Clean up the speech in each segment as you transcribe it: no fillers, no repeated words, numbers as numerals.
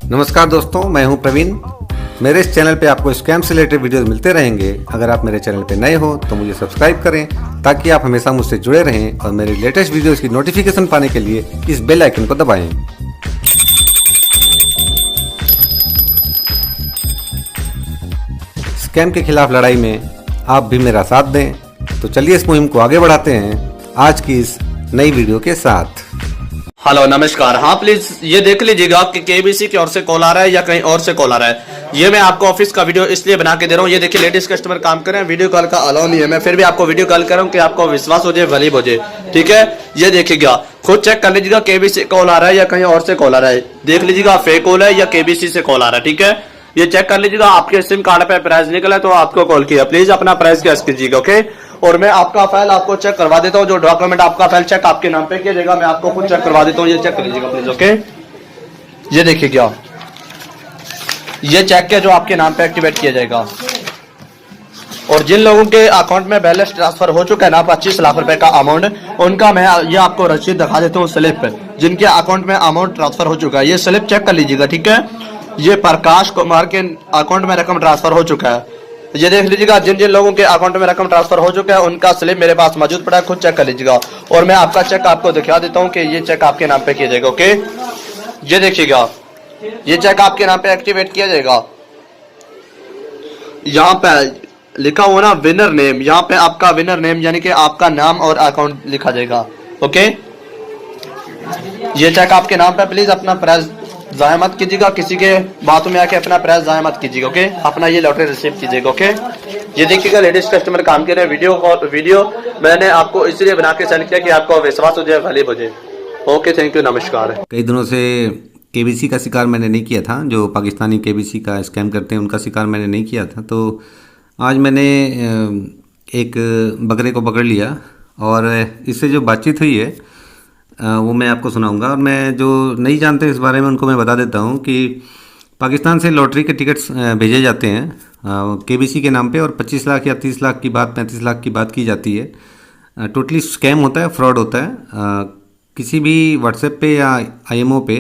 नमस्कार दोस्तों, मैं हूं प्रवीण। मेरे इस चैनल पे आपको स्कैम से रिलेटेड वीडियोस मिलते रहेंगे। अगर आप मेरे चैनल पे नए हो तो मुझे सब्सक्राइब करें ताकि आप हमेशा मुझसे जुड़े रहें और मेरे लेटेस्ट वीडियोस की नोटिफिकेशन पाने के लिए इस बेल आइकन को दबाएं। स्कैम के खिलाफ लड़ाई में आप भी मेरा साथ दें। तो चलिए इस मुहिम को आगे बढ़ाते हैं आज की इस नई वीडियो के साथ। हेलो नमस्कार। हाँ प्लीज ये देख लीजिएगा कि केबीसी की ओर से कॉल आ रहा है या कहीं और से कॉल आ रहा है। ये मैं आपको ऑफिस का वीडियो इसलिए बना के दे रहा हूँ। ये देखिए लेडीज कस्टमर काम कर रहे हैं, वीडियो कॉल का अलाउ नहीं है। मैं फिर भी आपको वीडियो कॉल कर रहा हूँ कि आपको विश्वास हो जाए, वलीब हो जाए। ठीक है, ये देखिएगा, खुद चेक कर लीजिएगा केबीसी कॉल आ रहा है या कहीं और से कॉल आ रहा है। देख लीजिएगा फेक कॉल है या केबीसी से कॉल आ रहा है। ठीक है, ये चेक कर लीजिएगा। आपके सिम कार्ड पे प्राइस निकला है तो आपको कॉल किया, प्लीज अपना प्राइस गैस कीजिएगा। ओके, और मैं आपका फाइल आपको चेक करवा देता हूँ। जो डॉक्यूमेंट आपका फाइल चेक आपके नाम पे किया जाएगा, मैं आपको खुद चेक करवा देता हूँ। ये चेक कर लीजिएगा प्लीज। ओके, ये देखिए क्या, ये चेक है जो आपके नाम पे एक्टिवेट किया जाएगा। और जिन लोगों के अकाउंट में बैलेंस ट्रांसफर हो चुका है ना 25 लाख रुपए का अमाउंट, उनका मैं ये आपको रसीद दिखा देता हूँ स्लिप पे, जिनके अकाउंट में अमाउंट ट्रांसफर हो चुका है। ये स्लिप चेक कर लीजिएगा। ठीक है, ये प्रकाश कुमार के अकाउंट में रकम ट्रांसफर हो चुका है। ये देख लीजिएगा, जिन जिन लोगों के अकाउंट में रकम ट्रांसफर हो चुका है उनका स्लिप मेरे पास मौजूद पड़ा है, खुद चेक कर लीजिएगा। और मैं आपका चेक आपको दिखा देता हूँ कि ये चेक आपके नाम पे किया जाएगा। ओके, ये देखिएगा, ये चेक आपके नाम पे एक्टिवेट किया जाएगा। यहाँ पे लिखा हुआ ना विनर नेम, यहाँ पे आपका विनर नेम यानी कि आपका नाम और अकाउंट लिखा जाएगा। ओके, ये चेक आपके नाम पे, प्लीज अपना प्राइस जाया मत कीजिएगा, किसी के बातों में आके अपना प्राइस जाया मत कीजिएगा। ओके, अपना ये लॉटरी रिसीव कीजिएगा। ओके, ये देखिएगा लेडीज कस्टमर काम कर रहे हैं। वीडियो मैंने आपको इसलिए बना के सेंड किया कि आपको विश्वास हो जाए, वलीब हो जाए। ओके, थैंक यू, नमस्कार। कई दिनों से केबीसी का शिकार मैंने नहीं किया था। जो पाकिस्तानी केबीसी का स्कैम करते हैं उनका शिकार मैंने नहीं किया था। तो आज मैंने एक बकरे को पकड़ लिया और इससे जो बातचीत हुई है वो मैं आपको सुनाऊंगा। और मैं जो नहीं जानते इस बारे में उनको मैं बता देता हूँ कि पाकिस्तान से लॉटरी के टिकट्स भेजे जाते हैं केबीसी के नाम पे, और 25 लाख या 30 लाख की बात, 35 लाख की बात की जाती है। टोटली स्कैम होता है, फ्रॉड होता है। किसी भी व्हाट्सएप पे या आईएमओ पे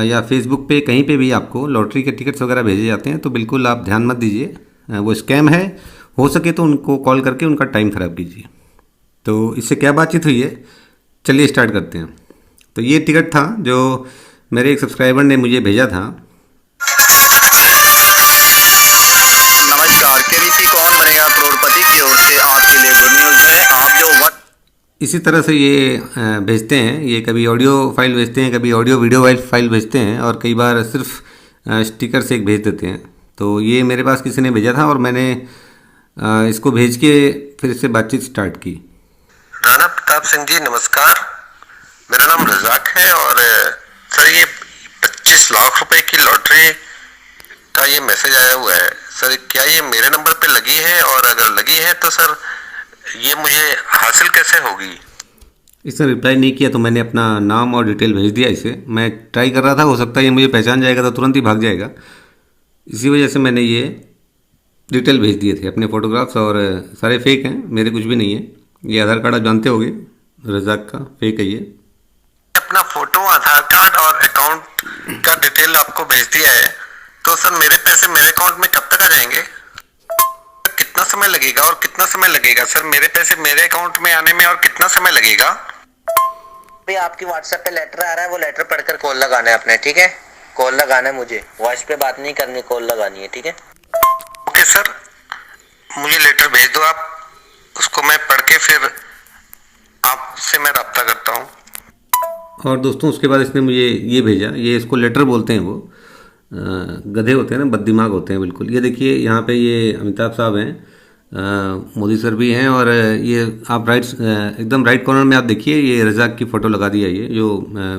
या फेसबुक पे कहीं पे भी आपको लॉटरी के टिकट्स वगैरह भेजे जाते हैं तो बिल्कुल आप ध्यान मत दीजिए, वो स्कैम है। हो सके तो उनको कॉल करके उनका टाइम ख़राब कीजिए। तो इससे क्या बातचीत हुई है, चलिए स्टार्ट करते हैं। तो ये टिकट था जो मेरे एक सब्सक्राइबर ने मुझे भेजा था। नमस्कार, केबीसी कौन बनेगा करोड़पति की ओर से आपके लिए गुड न्यूज़ है। आप जो इसी तरह से ये भेजते हैं। ये कभी ऑडियो फाइल भेजते हैं, कभी ऑडियो वीडियो फाइल भेजते हैं, और कई बार सिर्फ स्टिकर से एक भेज देते हैं। तो ये मेरे पास किसी ने भेजा था और मैंने इसको भेज के फिर इससे बातचीत स्टार्ट की। राणा प्रताप सिंह जी नमस्कार, मेरा नाम रजाक है। और सर ये 25 लाख रुपए की लॉटरी का ये मैसेज आया हुआ है सर, क्या ये मेरे नंबर पे लगी है? और अगर लगी है तो सर ये मुझे हासिल कैसे होगी? इसने रिप्लाई नहीं किया तो मैंने अपना नाम और डिटेल भेज दिया इसे। मैं ट्राई कर रहा था, हो सकता है ये मुझे पहचान जाएगा तो तुरंत ही भाग जाएगा। इसी वजह से मैंने ये डिटेल भेज दिए थे। अपने फ़ोटोग्राफ्स और सारे फेक हैं, मेरे कुछ भी नहीं है। ये आधार कार्ड आप जानते होंगे रजाक का, फेक है ये। अपना फोटो, आधार कार्ड और अकाउंट का डिटेल आपको भेज दिया है, तो सर मेरे पैसे मेरे अकाउंट में कब तक आ जाएंगे? कितना समय लगेगा और कितना समय लगेगा सर मेरे पैसे मेरे अकाउंट में आने में, और कितना समय लगेगा? भाई आपकी व्हाट्सएप पे लेटर आ रहा है, वो लेटर पढ़कर कॉल लगाना है अपने। ठीक है, कॉल लगाना है मुझे, वॉइस पे बात नहीं करनी, कॉल लगानी है। ठीक है, ओके सर, मुझे लेटर भेज दो आप, उसको मैं पढ़ के फिर आपसे मैं रब्ता करता हूँ। और दोस्तों उसके बाद इसने मुझे ये भेजा। ये इसको लेटर बोलते हैं, वो गधे होते हैं ना, बददिमाग होते हैं बिल्कुल। ये देखिए यहाँ पे ये अमिताभ साहब हैं, मोदी सर भी हैं, और ये आप एकदम राइट कॉर्नर में आप देखिए, ये रजाक की फ़ोटो लगा दी है। ये जो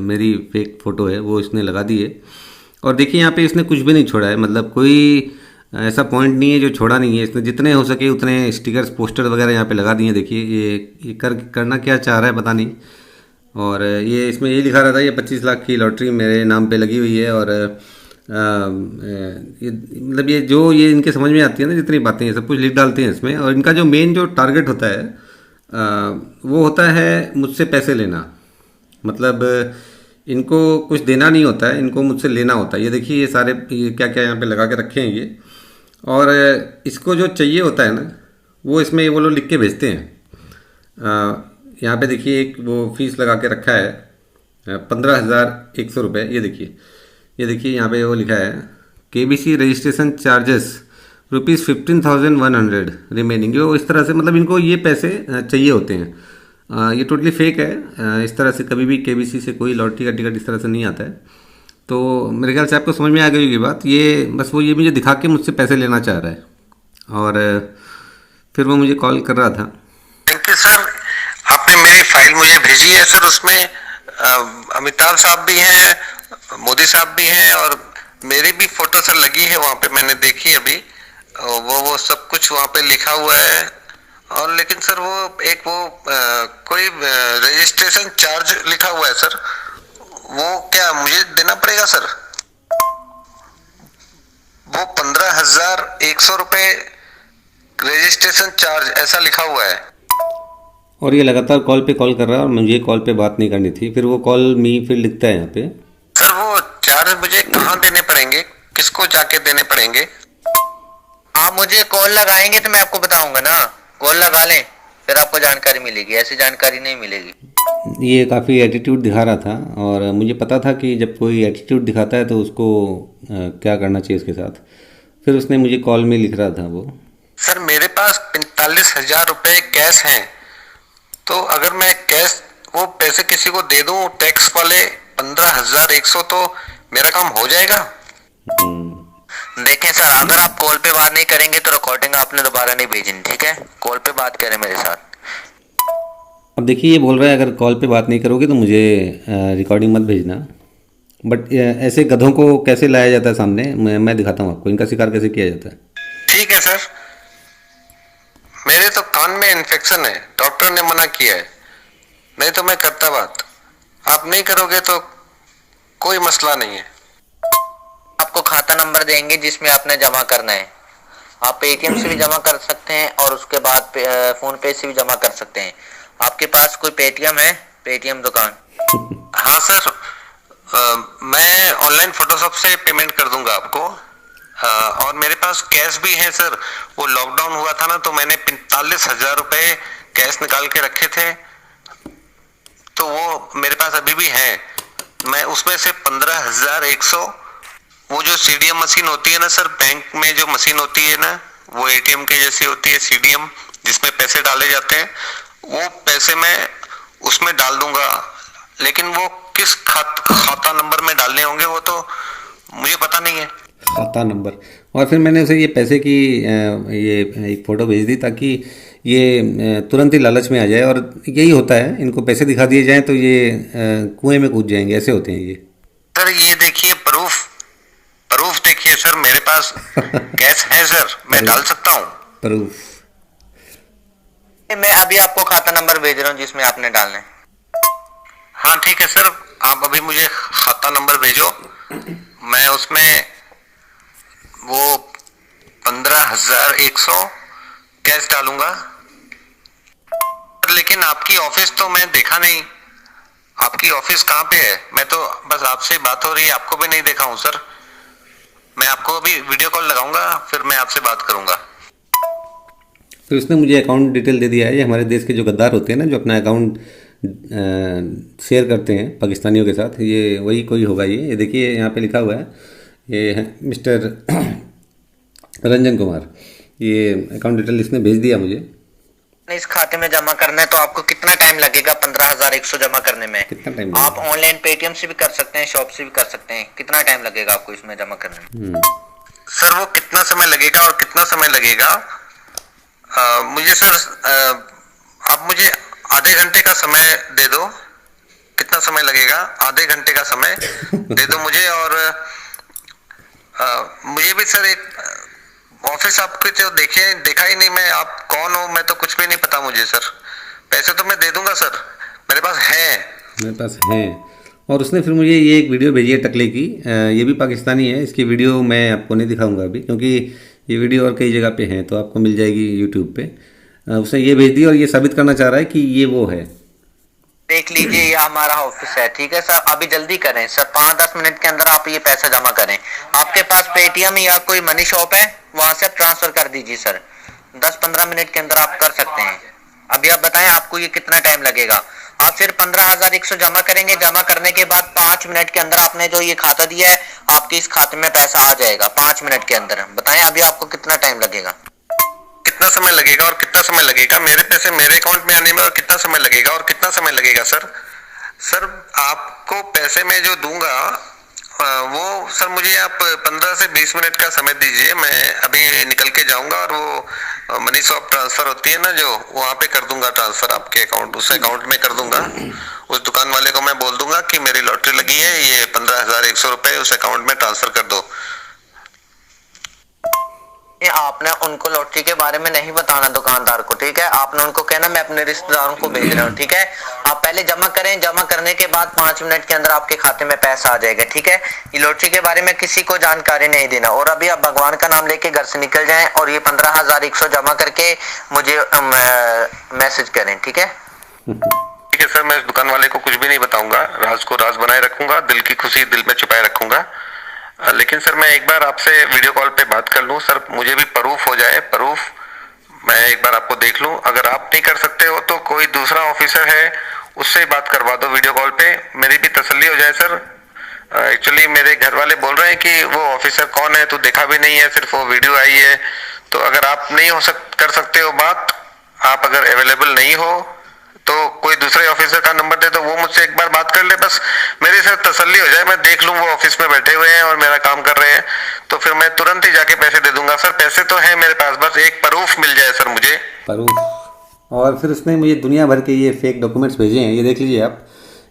मेरी फेक फ़ोटो है वो इसने लगा दी है। और देखिए यहाँ पे इसने कुछ भी नहीं छोड़ा है, मतलब कोई ऐसा पॉइंट नहीं है जो छोड़ा नहीं है इसने। जितने हो सके उतने स्टिकर्स, पोस्टर वगैरह यहाँ पे लगा दिए। देखिए ये करना क्या चाह रहा है पता नहीं। और ये इसमें ये लिखा रहा था ये 25 लाख की लॉटरी मेरे नाम पे लगी हुई है। और ये मतलब ये जो ये इनके समझ में आती है ना जितनी बातें, ये सब कुछ लिख डालते हैं इसमें। और इनका जो मेन जो टारगेट होता है वो होता है मुझसे पैसे लेना। मतलब इनको कुछ देना नहीं होता है, इनको मुझसे लेना होता है। ये देखिए, ये सारे ये क्या क्या यहाँ पे लगा के रखे हैं ये। और इसको जो चाहिए होता है ना, वो इसमें वो लोग लिख के भेजते हैं। यहाँ पे देखिए एक वो फीस लगा के रखा है 15,100 रुपये। ये देखिए यहाँ पे वो लिखा है KBC रजिस्ट्रेशन चार्जेस ₹15,100 रिमेनिंग। जो इस तरह से मतलब इनको ये पैसे चाहिए होते हैं। ये टोटली फेक है। इस तरह से कभी भी KBC से कोई लॉटरी का टिकट इस तरह से नहीं आता है। तो मेरे ख्याल से आपको समझ में आ गई होगी बात। ये बस वो ये मुझे दिखा के मुझसे पैसे लेना चाह रहा है, और फिर वो मुझे कॉल कर रहा था। थैंक यू सर, आपने मेरी फाइल मुझे भेजी है सर। उसमें अमिताभ साहब भी हैं, मोदी साहब भी हैं, और मेरी भी फोटो सर लगी है वहाँ पे, मैंने देखी अभी। वो सब कुछ वहाँ पे लिखा हुआ है। और लेकिन सर वो एक कोई रजिस्ट्रेशन चार्ज लिखा हुआ है सर, वो क्या मुझे देना पड़ेगा सर? वो 15,100 रुपये रजिस्ट्रेशन चार्ज ऐसा लिखा हुआ है। और ये लगातार कॉल पे कॉल कर रहा है, और मुझे कॉल पे बात नहीं करनी थी। फिर वो कॉल मी फिर लिखता है यहाँ पे। सर वो चार्ज मुझे कहाँ देने पड़ेंगे, किसको जाके देने पड़ेंगे? आप मुझे कॉल लगाएंगे तो मैं आपको बताऊंगा ना, कॉल लगा लें फिर आपको जानकारी मिलेगी, ऐसी जानकारी नहीं मिलेगी। ये काफ़ी एटीट्यूड दिखा रहा था, और मुझे पता था कि जब कोई एटीट्यूड दिखाता है तो उसको क्या करना चाहिए उसके साथ। फिर उसने मुझे कॉल में लिख रहा था वो। सर मेरे पास 45,000 रुपये कैश हैं, तो अगर मैं कैश वो पैसे किसी को दे दूं टैक्स वाले 15,100, तो मेरा काम हो जाएगा? देखें सर, अगर आप कॉल पे बात नहीं करेंगे तो रिकॉर्डिंग आपने दोबारा नहीं भेजनी, ठीक है? कॉल पे बात करें मेरे साथ। अब देखिए, ये बोल रहा है अगर कॉल पे बात नहीं करोगे तो मुझे रिकॉर्डिंग मत भेजना। बट ऐसे गधों को कैसे लाया जाता है सामने, मैं दिखाता हूँ आपको, इनका शिकार कैसे किया जाता है। ठीक है सर, मेरे तो कान में इन्फेक्शन है, डॉक्टर ने मना किया है, नहीं तो मैं करता बात। आप नहीं करोगे तो कोई मसला नहीं है। आपको खाता नंबर देंगे जिसमें आपने जमा करना है। आप पेटीएम से भी जमा कर सकते हैं और उसके बाद फोन पे से भी जमा कर सकते हैं। आपके पास कोई पेटीएम है? पेटीएम दुकान? हाँ सर, मैं ऑनलाइन फोटोशॉप से पेमेंट कर दूंगा आपको। और मेरे पास कैश भी है सर। वो लॉकडाउन हुआ था ना, तो मैंने 45,000 रुपये कैश निकाल के रखे थे, तो वो मेरे पास अभी भी है। मैं उसमें से 15,100, वो जो सीडीएम मशीन होती है ना सर, बैंक में जो मशीन होती है ना, वो एटीएम के जैसी होती है सीडीएम, जिसमें पैसे डाले जाते हैं, वो पैसे मैं उसमें डाल दूंगा। लेकिन वो किस खाता नंबर में डालने होंगे वो तो मुझे पता नहीं है। खाता नंबर। और फिर मैंने उसे ये पैसे की ये एक फ़ोटो भेज दी, ताकि ये तुरंत ही लालच में आ जाए। और यही होता है, इनको पैसे दिखा दिए जाएं तो ये कुएं में कूद जाएंगे, ऐसे होते हैं ये। सर ये देखिए प्रूफ देखिए सर, मेरे पास कैश है सर, मैं डाल सकता हूँ प्रूफ। मैं अभी आपको खाता नंबर भेज रहा हूँ जिसमें आपने डालना है। हाँ ठीक है सर, आप अभी मुझे खाता नंबर भेजो, मैं उसमें वो 15,100 कैश डालूंगा। लेकिन आपकी ऑफिस तो मैं देखा नहीं, आपकी ऑफिस कहाँ पे है? मैं तो बस आपसे बात हो रही है, आपको भी नहीं देखा हूँ सर। मैं आपको अभी वीडियो कॉल लगाऊंगा, फिर मैं आपसे बात करूंगा। तो उसने मुझे अकाउंट डिटेल दे दिया है। ये हमारे देश के जो गद्दार होते हैं ना, जो अपना अकाउंट शेयर करते हैं पाकिस्तानियों के साथ, ये वही कोई होगा। ये देखिए यहाँ पे लिखा हुआ है, ये है मिस्टर रंजन कुमार। ये अकाउंट डिटेल इसने भेज दिया मुझे। इस खाते में जमा करना है तो आपको कितना टाइम लगेगा 15,100 जमा करने में? कितना टाइम? आप ऑनलाइन पेटीएम से भी कर सकते हैं, शॉप से भी कर सकते हैं। कितना टाइम लगेगा आपको इसमें जमा करने में? सर वो कितना समय लगेगा और कितना समय लगेगा? मुझे सर आप मुझे आधे घंटे का समय दे दो। कितना समय लगेगा? आधे घंटे का समय दे दो मुझे। और मुझे भी सर एक ऑफिस आपके तो देखा ही नहीं मैं, आप कौन हो मैं तो कुछ भी नहीं पता मुझे सर। पैसे तो मैं दे दूंगा सर, मेरे पास है। और उसने फिर मुझे ये एक वीडियो भेजी है टकले की। ये भी पाकिस्तानी है। इसकी वीडियो मैं आपको नहीं दिखाऊंगा अभी, क्योंकि ये वीडियो और कई जगह पे है, तो आपको मिल जाएगी यूट्यूब पे। उसने ये भेज दी और ये साबित करना चाह रहा है कि ये वो है। देख लीजिए ये हमारा ऑफिस है, ठीक है सर। अभी जल्दी करें सर, 5-10 मिनट के अंदर आप ये पैसा जमा करें। आपके पास पेटीएम या कोई मनी शॉप है, वहां से आप ट्रांसफर कर दीजिए सर। 10-15 मिनट के अंदर आप कर सकते हैं। अभी आप बताएं आपको ये कितना टाइम लगेगा। आप फिर 15,100 जमा करेंगे। जमा करने के बाद 5 मिनट के अंदर आपने जो ये खाता दिया है, आपके इस खाते में पैसा आ जाएगा 5 मिनट के अंदर। बताएं अभी आपको कितना टाइम लगेगा। कितना समय लगेगा और कितना समय लगेगा मेरे पैसे मेरे अकाउंट में आने में, और कितना समय लगेगा और कितना समय लगेगा सर? सर आपको पैसे मैं जो दूंगा वो सर मुझे आप 15 से 20 मिनट का समय दीजिए। मैं अभी निकल के जाऊंगा और वो मनी शॉप ट्रांसफर होती है ना, जो वहां पे कर दूंगा ट्रांसफर आपके अकाउंट, उस अकाउंट में कर दूंगा। उस दुकान वाले को मैं बोल दूंगा कि मेरी लॉटरी लगी है, ये 15,100 रुपए उस अकाउंट में ट्रांसफर कर दो। आपने उनको लॉटरी के बारे में नहीं बताना दुकानदार को, ठीक है। आपने उनको कहना मैं अपने रिश्तेदारों को भेज रहा हूँ, ठीक है। आप पहले जमा करें। जमा करने के बाद 5 मिनट के अंदर आपके खाते में पैसा आ जाएगा, ठीक है। ये लॉटरी के बारे में किसी को जानकारी नहीं देना। और अभी आप भगवान का नाम लेके घर से निकल जाएं और ये 15,100 जमा करके मुझे मैसेज करें, ठीक है। ठीक है सर, मैं इस दुकान वाले को कुछ भी नहीं बताऊंगा, राज को राज बनाए रखूंगा, दिल की खुशी दिल में छुपाए रखूंगा। लेकिन सर मैं एक बार आपसे वीडियो कॉल पे बात कर लूं सर, मुझे भी प्रूफ हो जाए, प्रूफ मैं एक बार आपको देख लूं। अगर आप नहीं कर सकते हो तो कोई दूसरा ऑफिसर है उससे बात करवा दो वीडियो कॉल पे, मेरी भी तसल्ली हो जाए सर। एक्चुअली मेरे घर वाले बोल रहे हैं कि वो ऑफिसर कौन है, तो देखा भी नहीं है, सिर्फ वो वीडियो आई है। तो अगर आप नहीं कर सकते हो बात, आप अगर अवेलेबल नहीं हो तो कोई दूसरे ऑफिसर का नंबर दे दो, वो मुझसे एक बार बात कर ले, बस मेरी सर तसल्ली हो जाए। मैं देख लूं वो ऑफिस में बैठे हुए हैं और मेरा काम कर रहे हैं, तो फिर मैं तुरंत ही जाके पैसे दे दूंगा सर। पैसे तो है मेरे पास, बस एक प्रूफ मिल जाए सर मुझे। प्रूफ? और फिर उसने मुझे दुनिया भर के ये फेक डॉक्यूमेंट्स भेजे हैं, ये देख लीजिए आप।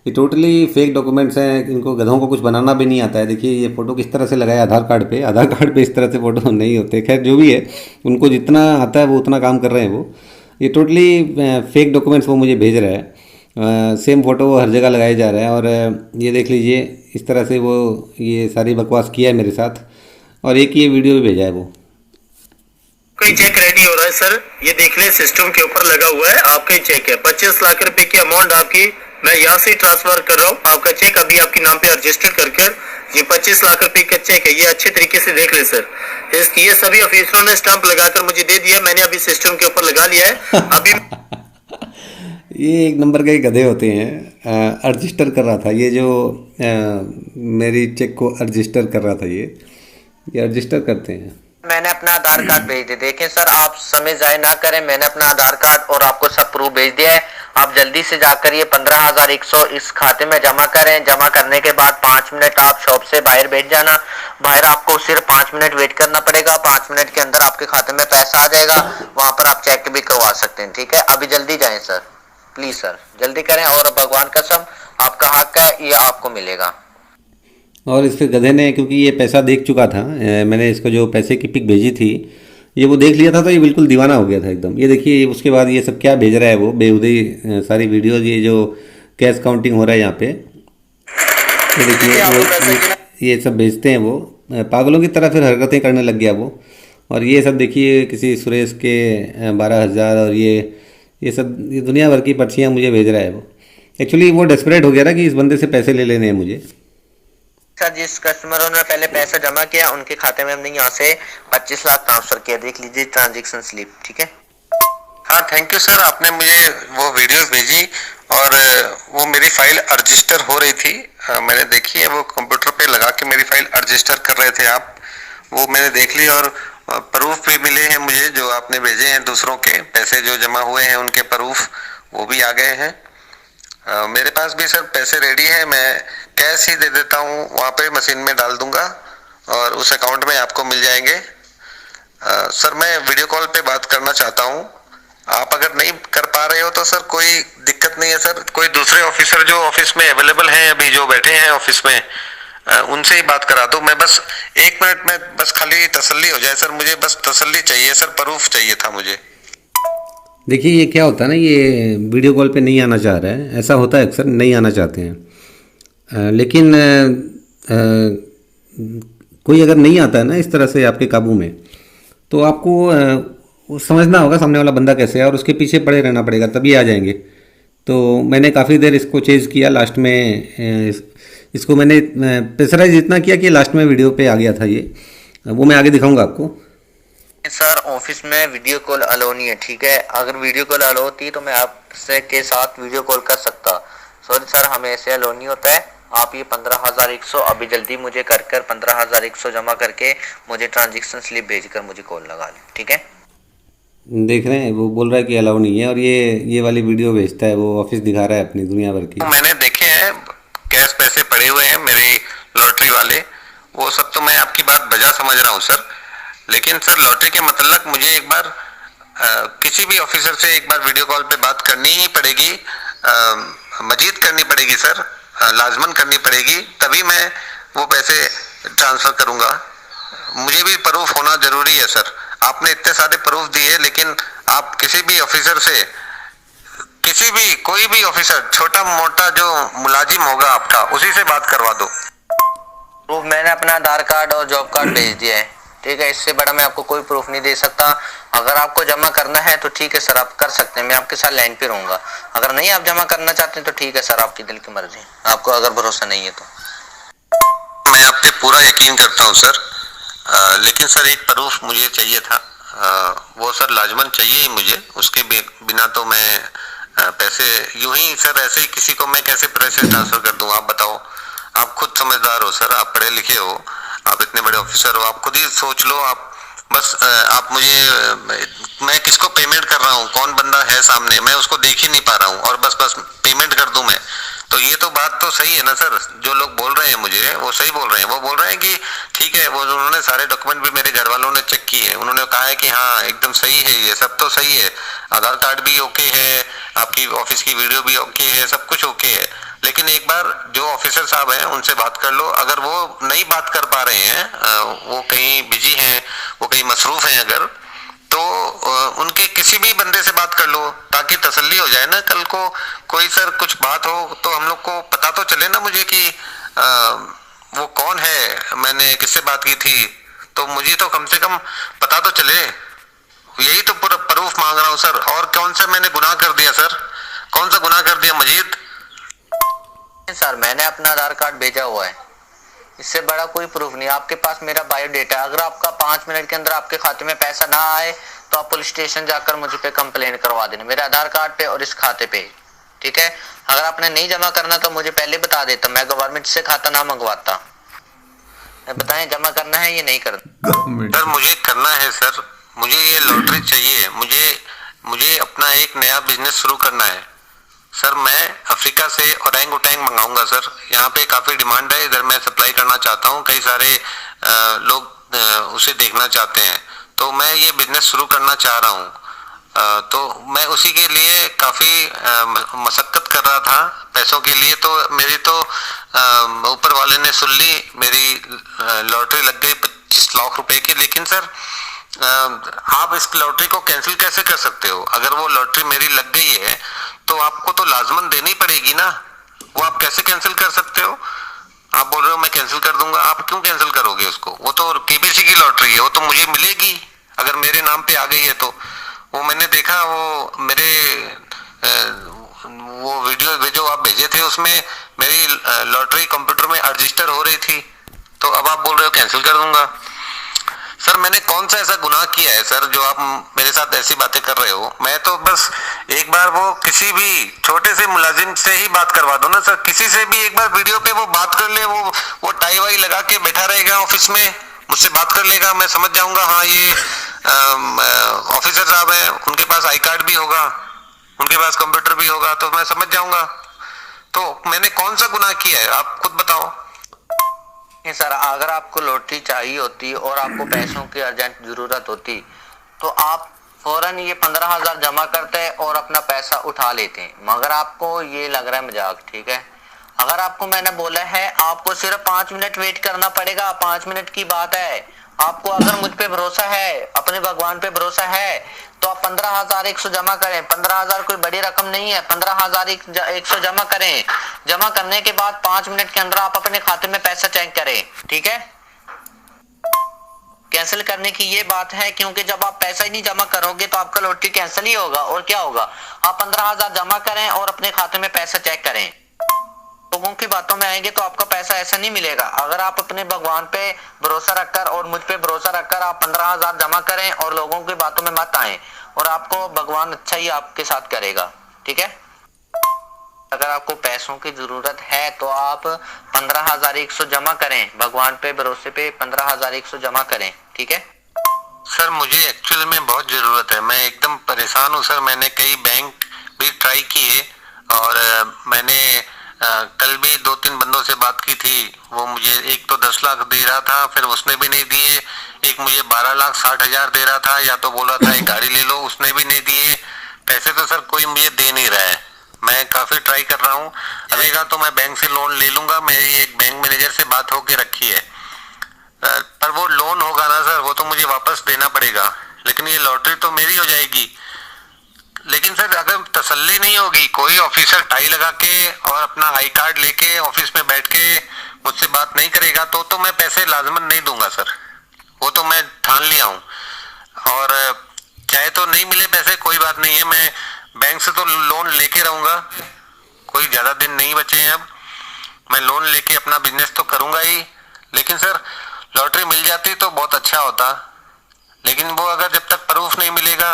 ये टोटली फेक डॉक्यूमेंट्स हैं, इनको गधों को कुछ बनाना भी नहीं आता है। देखिए ये फ़ोटो किस तरह से लगाया आधार कार्ड पे। आधार कार्ड पे इस तरह से फ़ोटो नहीं होते। खैर जो भी है, उनको जितना आता है वो उतना काम कर रहे हैं वो। ये टोटली फेक डॉक्यूमेंट्स वो मुझे भेज रहा है। सेम फ़ोटो वो हर जगह लगाया जा रहा है। और ये देख लीजिए इस तरह से वो ये सारी बकवास किया है मेरे साथ, और एक ये वीडियो भी भेजा है वो। कोई चेक रेडी हो रहा है सर, ये देख लें सिस्टम के ऊपर लगा हुआ है, आपका ही चेक है। 25 लाख रुपए की अमाउंट आपकी मैं यहाँ से ट्रांसफर कर रहा हूँ। आपका चेक अभी आपके नाम पे रजिस्टर करके ये 25 लाख रुपए का चेक है, ये अच्छे तरीके से देख ले सर। ये सभी ऑफिसरों ने स्टाम्प लगाकर मुझे दे दिया, मैंने अभी सिस्टम के ऊपर लगा लिया है अभी। ये एक नंबर के गधे होते हैं। रजिस्टर कर रहा था ये जो मेरी चेक को रजिस्टर कर रहा था, ये रजिस्टर करते हैं। मैंने अपना आधार कार्ड भेज दिया। देखें सर, आप समय जाया ना करें, मैंने अपना आधार कार्ड और आपको सब प्रूफ भेज दिया है। आप जल्दी से जाकर ये 15,100 इस खाते में जमा करें। जमा करने के बाद 5 मिनट आप शॉप से बाहर बैठ जाना। बाहर आपको सिर्फ 5 मिनट वेट करना पड़ेगा। 5 मिनट के अंदर आपके खाते में पैसा आ जाएगा। वहां पर आप चेक भी करवा सकते हैं, ठीक है। अभी जल्दी जाएं सर, प्लीज सर जल्दी करें। और भगवान कसम आपका हक है, ये आपको मिलेगा। और इस गधे ने, क्योंकि ये पैसा देख चुका था, मैंने इसको जो पैसे की पिक भेजी थी ये वो देख लिया था, तो ये बिल्कुल दीवाना हो गया था एकदम। ये देखिए उसके बाद ये सब क्या भेज रहा है वो, बेहुदी सारी वीडियोज़, ये जो कैश काउंटिंग हो रहा है यहाँ पे, ये देखिए ये सब भेजते हैं वो। पागलों की तरह फिर हरकतें करने लग गया वो। और ये सब देखिए किसी सुरेश के 12,000 और ये सब ये दुनिया भर की पर्चियाँ मुझे भेज रहा है वो। एक्चुअली वो डेस्परेट हो गया ना कि इस बंदे से पैसे ले लेने हैं मुझे। सर जिस कस्टमरों ने पहले पैसा जमा किया उनके खाते में हमने यहाँ से 25 लाख ट्रांसफर किया। देख लीजिए ट्रांजैक्शन स्लिप, ठीक है। हाँ थैंक यू सर, आपने मुझे वो वीडियोस भेजी और वो मेरी फाइल रजिस्टर हो रही थी, मैंने देखी है। वो कंप्यूटर पे लगा के मेरी फाइल रजिस्टर कर रहे थे आप, वो मैंने देख ली। और प्रूफ भी मिले हैं मुझे जो आपने भेजे हैं, दूसरों के पैसे जो जमा हुए हैं उनके प्रूफ वो भी आ गए हैं। मेरे पास भी सर पैसे रेडी है, मैं कैश ही दे देता हूँ, वहाँ पे मशीन में डाल दूंगा और उस अकाउंट में आपको मिल जाएंगे। सर मैं वीडियो कॉल पे बात करना चाहता हूँ, आप अगर नहीं कर पा रहे हो तो सर कोई दिक्कत नहीं है सर। कोई दूसरे ऑफिसर जो ऑफिस में अवेलेबल हैं अभी, जो बैठे हैं ऑफिस में, उनसे ही बात करा दो। मैं बस 1 मिनट में बस खाली तसल्ली हो जाए सर, मुझे बस तसल्ली चाहिए सर, प्रूफ चाहिए था मुझे। देखिए ये क्या होता है ना, ये वीडियो कॉल पे नहीं आना चाह रहा है, ऐसा होता है अक्सर, नहीं आना चाहते हैं। लेकिन कोई अगर नहीं आता है ना इस तरह से आपके काबू में, तो आपको समझना होगा सामने वाला बंदा कैसे है और उसके पीछे पड़े रहना पड़ेगा, तभी आ जाएंगे। तो मैंने काफ़ी देर इसको चेज़ किया, लास्ट में इसको मैंने प्रेशराइज इतना किया कि लास्ट में वीडियो पे आ गया था ये, वो मैं आगे दिखाऊंगा आपको। सर ऑफिस में वीडियो कॉल अलाउ नहीं है, ठीक है। अगर वीडियो कॉल अलाउ होती तो मैं आपसे के साथ वीडियो कॉल कर सकता। सॉरी सर, हमें ऐसे अलाउ नहीं होता है। आप ये 15,100 अभी जल्दी मुझे कर 15,100 जमा करके मुझे ट्रांजेक्शन स्लिप भेजकर मुझे कॉल लगा लें, ठीक है। देख रहे हैं, वो बोल रहा है कि अलाउ नहीं है, और ये वाली वीडियो भेजता है, वो ऑफिस दिखा रहा है अपनी दुनिया भर की। मैंने देखे हैं कैश पैसे पड़े हुए हैं मेरी लॉटरी वाले, वो सब तो मैं आपकी बात बजा समझ रहा हूँ सर, लेकिन सर लॉटरी के मतलब मुझे एक बार किसी भी ऑफिसर से एक बार वीडियो कॉल पे बात करनी ही पड़ेगी, मजीद करनी पड़ेगी सर, लाजमन करनी पड़ेगी, तभी मैं वो पैसे ट्रांसफर करूंगा। मुझे भी प्रूफ होना जरूरी है सर। आपने इतने सारे प्रूफ दिए, लेकिन आप किसी भी ऑफिसर से, किसी भी कोई भी ऑफिसर, छोटा मोटा जो मुलाजिम होगा आपका, उसी से बात करवा दो। प्रूफ मैंने अपना आधार कार्ड और जॉब कार्ड भेज दिया है, ठीक है। इससे बड़ा मैं आपको कोई प्रूफ नहीं दे सकता। अगर आपको जमा करना है तो ठीक है सर, आप कर सकते हैं, मैं आपके साथ लाइन पे रहूंगा। अगर नहीं आप जमा करना चाहते तो ठीक है सर, आपकी दिल की मर्जी। आपको अगर भरोसा नहीं है तो मैं आप पे पूरा यकीन करता हूँ सर, लेकिन सर एक प्रूफ मुझे चाहिए था, वो सर लाजमन चाहिए ही मुझे, उसके बिना तो मैं पैसे यूं ही सर ऐसे ही किसी को मैं कैसे पैसे ट्रांसफर कर दूं, आप बताओ। आप खुद समझदार हो सर, आप पढ़े लिखे हो, आप इतने बड़े ऑफिसर हो, आप खुद ही सोच लो। आप बस आप मुझे, मैं किसको पेमेंट कर रहा हूँ, कौन बंदा है सामने, मैं उसको देख ही नहीं पा रहा हूँ, और बस पेमेंट कर दूं मैं, तो ये तो बात तो सही है ना सर। जो लोग बोल रहे हैं मुझे, वो सही बोल रहे हैं। वो बोल रहे हैं कि ठीक है, वो उन्होंने सारे डॉक्यूमेंट भी मेरे घर वालों ने चेक किए, उन्होंने कहा है कि हाँ एकदम सही है, ये सब तो सही है, आधार कार्ड भी ओके है, आपकी ऑफिस की वीडियो भी ओके है, सब कुछ ओके है। लेकिन एक बार जो ऑफिसर साहब हैं उनसे बात कर लो। अगर वो नहीं बात कर पा रहे हैं, वो कहीं बिजी हैं, वो कहीं मसरूफ हैं, अगर तो उनके किसी भी बंदे से बात कर लो, ताकि तसल्ली हो जाए ना। कल को कोई सर कुछ बात हो तो हम लोग को पता तो चले ना मुझे कि वो कौन है, मैंने किससे बात की थी, तो मुझे तो कम से कम पता तो चले। यही तो पूरा प्रूफ मांग रहा हूँ सर। और कौन सा मैंने गुनाह कर दिया सर, कौन सा गुनाह कर दिया मजीद? सर मैंने अपना आधार कार्ड भेजा हुआ है, इससे बड़ा कोई प्रूफ नहीं। आपके पास मेरा बायोडेटा, अगर आपका 5 मिनट के अंदर आपके खाते में पैसा ना आए तो आप पुलिस स्टेशन जाकर मुझे पे कंप्लेन करवा देना, मेरे आधार कार्ड पे और इस खाते पे, ठीक है। अगर आपने नहीं जमा करना तो मुझे पहले बता देता, मैं गवर्नमेंट से खाता ना मंगवाता। बताएं जमा करना है या नहीं करना? सर मुझे करना है सर, मुझे ये लॉटरी चाहिए, मुझे अपना एक नया बिजनेस शुरू करना है सर। मैं अफ्रीका से ओरंग उटैंग मंगाऊंगा सर, यहाँ पे काफ़ी डिमांड है, इधर मैं सप्लाई करना चाहता हूँ, कई सारे लोग उसे देखना चाहते हैं, तो मैं ये बिजनेस शुरू करना चाह रहा हूँ। तो मैं उसी के लिए काफ़ी मशक्क़त कर रहा था पैसों के लिए। तो मेरी तो ऊपर वाले ने सुन ली, मेरी लॉटरी लग गई 25 लाख रुपए की। लेकिन सर आप इस लॉटरी को कैंसिल कैसे कर सकते हो? अगर वो लॉटरी मेरी लग गई है तो आपको तो लाजमन देनी पड़ेगी ना, वो आप कैसे कैंसिल कर सकते हो? आप बोल रहे हो मैं कैंसिल कर दूंगा, आप क्यों कैंसिल करोगे उसको? वो तो केबीसी की लॉटरी है, वो तो मुझे मिलेगी अगर मेरे नाम पे आ गई है तो। वो मैंने देखा, वो मेरे वो वीडियो जो आप भेजे थे उसमें मेरी लॉटरी कंप्यूटर में रजिस्टर हो रही थी, तो अब आप बोल रहे हो कैंसिल कर दूंगा। सर मैंने कौन सा ऐसा गुनाह किया है सर जो आप मेरे साथ ऐसी बातें कर रहे हो? मैं तो बस एक बार वो किसी भी छोटे से मुलाजिम से ही बात करवा दो ना सर, किसी से भी एक बार वीडियो पे वो बात कर ले, वो टाई वाई लगा के बैठा रहेगा ऑफिस में, मुझसे बात कर लेगा, मैं समझ जाऊंगा हाँ ये ऑफिसर साहब है, उनके पास आई कार्ड भी होगा, उनके पास कंप्यूटर भी होगा, तो मैं समझ जाऊंगा। तो मैंने कौन सा गुनाह किया है आप खुद बताओ। सर अगर आपको लॉटरी चाहिए होती और आपको पैसों की अर्जेंट जरूरत होती तो आप फौरन ये 15,000 जमा करते और अपना पैसा उठा लेते हैं, मगर आपको ये लग रहा है मजाक, ठीक है। अगर आपको मैंने बोला है आपको सिर्फ 5 मिनट वेट करना पड़ेगा, 5 मिनट की बात है। आपको अगर मुझ पे भरोसा है, अपने भगवान पे भरोसा है, तो आप 15,100 जमा करें। 15,000 कोई बड़ी रकम नहीं है, 15,100 जमा करें। जमा करने के बाद 5 मिनट के अंदर आप अपने खाते में पैसा चेक करें, ठीक है। कैंसिल करने की ये बात है, क्योंकि जब आप पैसा ही नहीं जमा करोगे तो आपका लॉटरी कैंसिल ही होगा। और क्या होगा, आप 15,000 जमा करें और अपने खाते में पैसा चेक करें। लोगों की बातों में आएंगे तो आपका पैसा ऐसा नहीं मिलेगा। अगर आप अपने भगवान पे भरोसा रखकर और मुझ पे भरोसा रखकर आप 15,000 जमा करें और लोगों की बातों में मत आए, और आपको भगवान अच्छा ही आपके साथ करेगा। ठीक है, अगर आपको पैसों की जरूरत है तो आप 15,100 जमा करें, भगवान पे भरोसे पे 15,100 जमा करें। ठीक है सर, मुझे एक्चुअल में बहुत ज़रूरत है, मैं एकदम परेशान हूँ सर। मैंने कई बैंक भी ट्राई किए और मैंने कल भी 2-3 बंदों से बात की थी। वो मुझे एक तो 10 लाख दे रहा था, फिर उसने भी नहीं दिए। एक मुझे 12,60,000 दे रहा था, या तो बोला था एक गाड़ी ले लो, उसने भी नहीं दिए पैसे। तो सर कोई मुझे दे नहीं रहा है। मैं काफ़ी ट्राई कर रहा हूँ, रहेगा तो मैं बैंक से लोन ले लूँगा। मेरी एक बैंक मैनेजर से बात होके रखी है, पर वो लोन होगा ना सर, वो तो मुझे वापस देना पड़ेगा। लेकिन ये लॉटरी तो मेरी हो जाएगी। लेकिन सर अगर तसल्ली नहीं होगी, कोई ऑफिसर टाई लगा के और अपना आई कार्ड लेके ऑफिस में बैठ के मुझसे बात नहीं करेगा तो मैं पैसे लाजमन नहीं दूंगा सर। वो तो मैं ठान लिया हूँ। और चाहे तो नहीं मिले पैसे, कोई बात नहीं है, मैं बैंक से तो लोन लेके रहूँगा। कोई ज़्यादा दिन नहीं बचे हैं अब, मैं लोन लेके अपना बिजनेस तो करूँगा ही। लेकिन सर लॉटरी मिल जाती तो बहुत अच्छा होता। लेकिन वो अगर जब तक प्रूफ नहीं मिलेगा,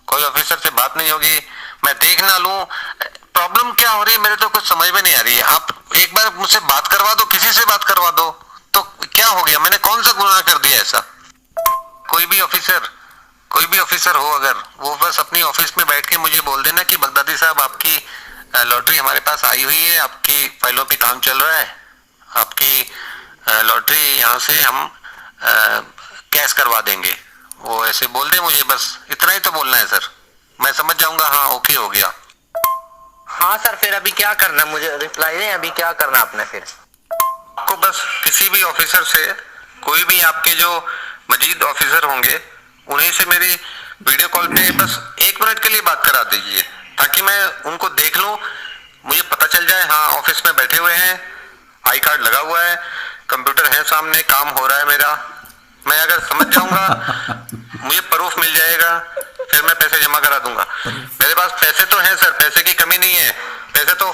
कोई ऑफिसर से बात नहीं होगी, मैं देख ना लूं, प्रॉब्लम क्या हो रही है मेरे तो कुछ समझ में नहीं आ रही है। आप एक बार मुझसे बात करवा दो, किसी से बात करवा दो, तो क्या हो गया, मैंने कौन सा गुनाह कर दिया ऐसा। कोई भी ऑफिसर हो अगर, वो बस अपनी ऑफिस में बैठ के मुझे बोल देना कि बगदादी साहब आपकी लॉटरी हमारे पास आई हुई है, आपकी फाइलों पे काम चल रहा है, आपकी लॉटरी यहाँ से हम कैश करवा देंगे। वो ऐसे बोल दे मुझे, बस इतना ही तो बोलना है सर, मैं समझ जाऊंगा। हाँ ओके हो गया। हाँ सर, फिर अभी क्या करना, मुझे रिप्लाई दें, अभी क्या करना आपने फिर? आपको बस किसी भी ऑफिसर से, कोई भी आपके जो मजीद ऑफिसर होंगे, उन्हीं से मेरी वीडियो कॉल पे बस 1 मिनट के लिए बात करा दीजिए, ताकि मैं उनको देख लूं, मुझे पता चल जाए हाँ ऑफिस में बैठे हुए हैं, आई कार्ड लगा हुआ है, कंप्यूटर है सामने, काम हो रहा है मेरा। मैं अगर समझ जाऊंगा, मुझे प्रूफ मिल जाएगा, फिर मैं पैसे जमा करा दूंगा। मेरे पास पैसे तो हैं सर, पैसे की कमी नहीं है। पैसे तो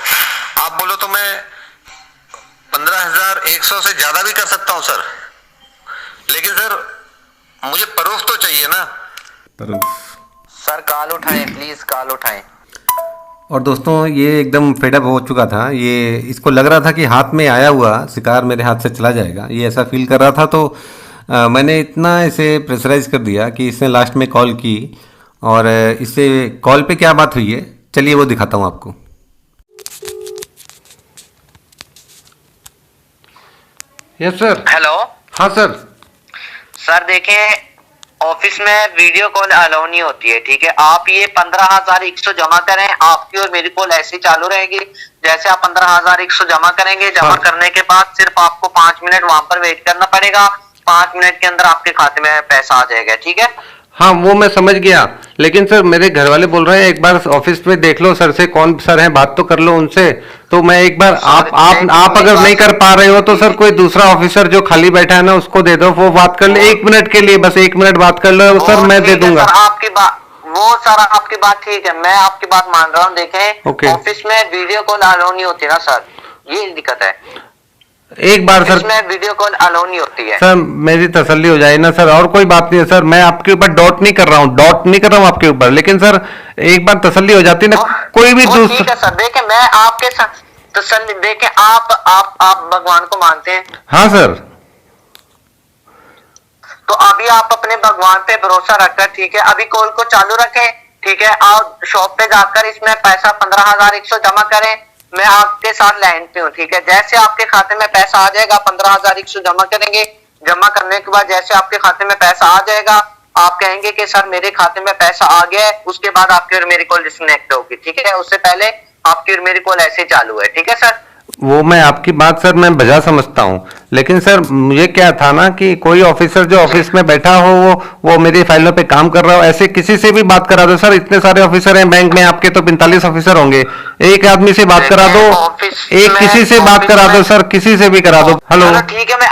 आप बोलो तो मैं 15,100 से ज्यादा भी कर सकता हूं सर, लेकिन सर मुझे प्रूफ तो चाहिए ना। सर कॉल उठाएं प्लीज, कॉल उठाएं। और दोस्तों ये एकदम फेडअप हो चुका था, ये इसको लग रहा था कि हाथ में आया हुआ शिकार मेरे हाथ से चला जाएगा, ये ऐसा फील कर रहा था। तो मैंने इतना इसे प्रेशराइज कर दिया कि इसने लास्ट में कॉल की, और इससे कॉल पे क्या बात हुई है चलिए वो दिखाता हूँ आपको। Yes sir. हेलो। हाँ सर। सर देखें, ऑफिस में वीडियो कॉल अलाउ नहीं होती है। ठीक है, आप ये 15,100 जमा करें, आपकी और मेरी कॉल ऐसी चालू रहेगी। जैसे आप 15,100 जमा करेंगे, जमा करने के बाद सिर्फ आपको 5 मिनट वहां पर वेट करना पड़ेगा। 5 मिनट के अंदर आपके खाते में पैसा आ जाएगा। ठीक है, हाँ वो मैं समझ गया, लेकिन सर मेरे घर वाले बोल रहे हैं एक बार ऑफिस में देख लो सर से, कौन सर हैं, बात तो कर लो उनसे। तो मैं एक बार आप अगर नहीं कर पा रहे हो तो सर कोई दूसरा ऑफिसर जो खाली बैठा है ना उसको दे दो, वो बात कर ले 1 मिनट के लिए, बस 1 मिनट बात कर लो सर, मैं दे दूंगा। आपकी बात ठीक है, मैं आपकी बात मान रहा हूँ। देखें ऑफिस में वीडियो कॉल अलाउ नहीं होती ना सर, ये दिक्कत है। एक बार सर इसमें वीडियो कॉल अलाउ नहीं होती है सर, मेरी तसल्ली हो जाए ना सर, और कोई बात नहीं है सर, मैं आपके ऊपर डॉट नहीं कर रहा हूँ आपके ऊपर, लेकिन सर एक बार तसल्ली हो जाती ना, कोई भी दूसरा। ठीक है सर, देखें मैं आपके साथ तसल्ली, देखें आप भगवान को मानते हैं? हाँ सर। तो अभी आप अपने भगवान पे भरोसा रखकर, ठीक है, अभी कॉल को चालू रखें। ठीक है, आप शॉप पे जाकर इसमें पैसा 15,100 जमा करें, मैं आपके साथ लाइन पे हूँ। ठीक है, जैसे आपके खाते में पैसा आ जाएगा 15,100 जमा करेंगे, जमा करने के बाद जैसे आपके खाते में पैसा आ जाएगा, आप कहेंगे कि सर मेरे खाते में पैसा आ गया है, उसके बाद आपकी और मेरी कॉल डिस्कनेक्ट होगी। ठीक है, उससे पहले आपकी और मेरी कॉल ऐसे चालू है। ठीक है सर, वो मैं आपकी बात सर मैं बजा समझता हूँ, लेकिन सर मुझे क्या था ना कि कोई ऑफिसर जो ऑफिस में बैठा हो वो मेरी फाइलों पे काम कर रहा हो, ऐसे किसी से भी बात करा दो सर। इतने सारे ऑफिसर हैं बैंक में, आपके तो 45 ऑफिसर होंगे, एक आदमी से बात करा दो, एक किसी से बात करा दो सर, किसी से भी करा दो। हेलो ठीक है, मैं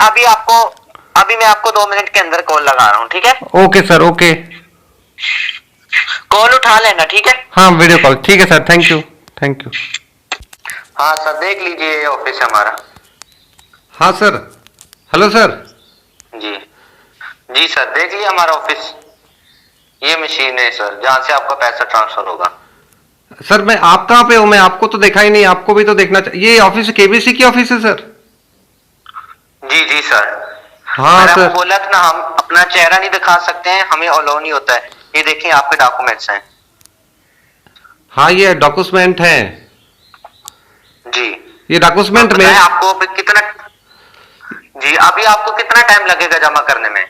अभी मैं आपको 2 मिनट के अंदर कॉल लगा रहा हूँ, ठीक है? Okay sir, okay. कॉल उठा लेना, ठीक है? हाँ, वीडियो कॉल, ठीक है sir, thank you, thank you. हाँ सर, देख लीजिए ये ऑफिस है हमारा। हाँ सर, हेलो सर। जी जी सर, देख लीजिए हमारा ऑफिस। ये मशीन है सर, जहाँ से आपका पैसा ट्रांसफर होगा। सर मैं, आप कहाँ पे हो? मैं आपको तो देखा ही नहीं, आपको भी तो देखना चाहिए। ये ऑफिस केबीसी की ऑफिस है सर? जी जी सर। हाँ मैंने सर। आपको बोला था ना, हम अपना चेहरा नहीं दिखा सकते हैं, हमें अलाउ नहीं होता है। ये देखिए आपके डॉक्यूमेंट्स हैं। हाँ, ये डॉक्यूमेंट है। जी, ये डॉक्यूमेंट में आपको अभी कितना, जी अभी आपको कितना टाइम लगेगा जमा करने में?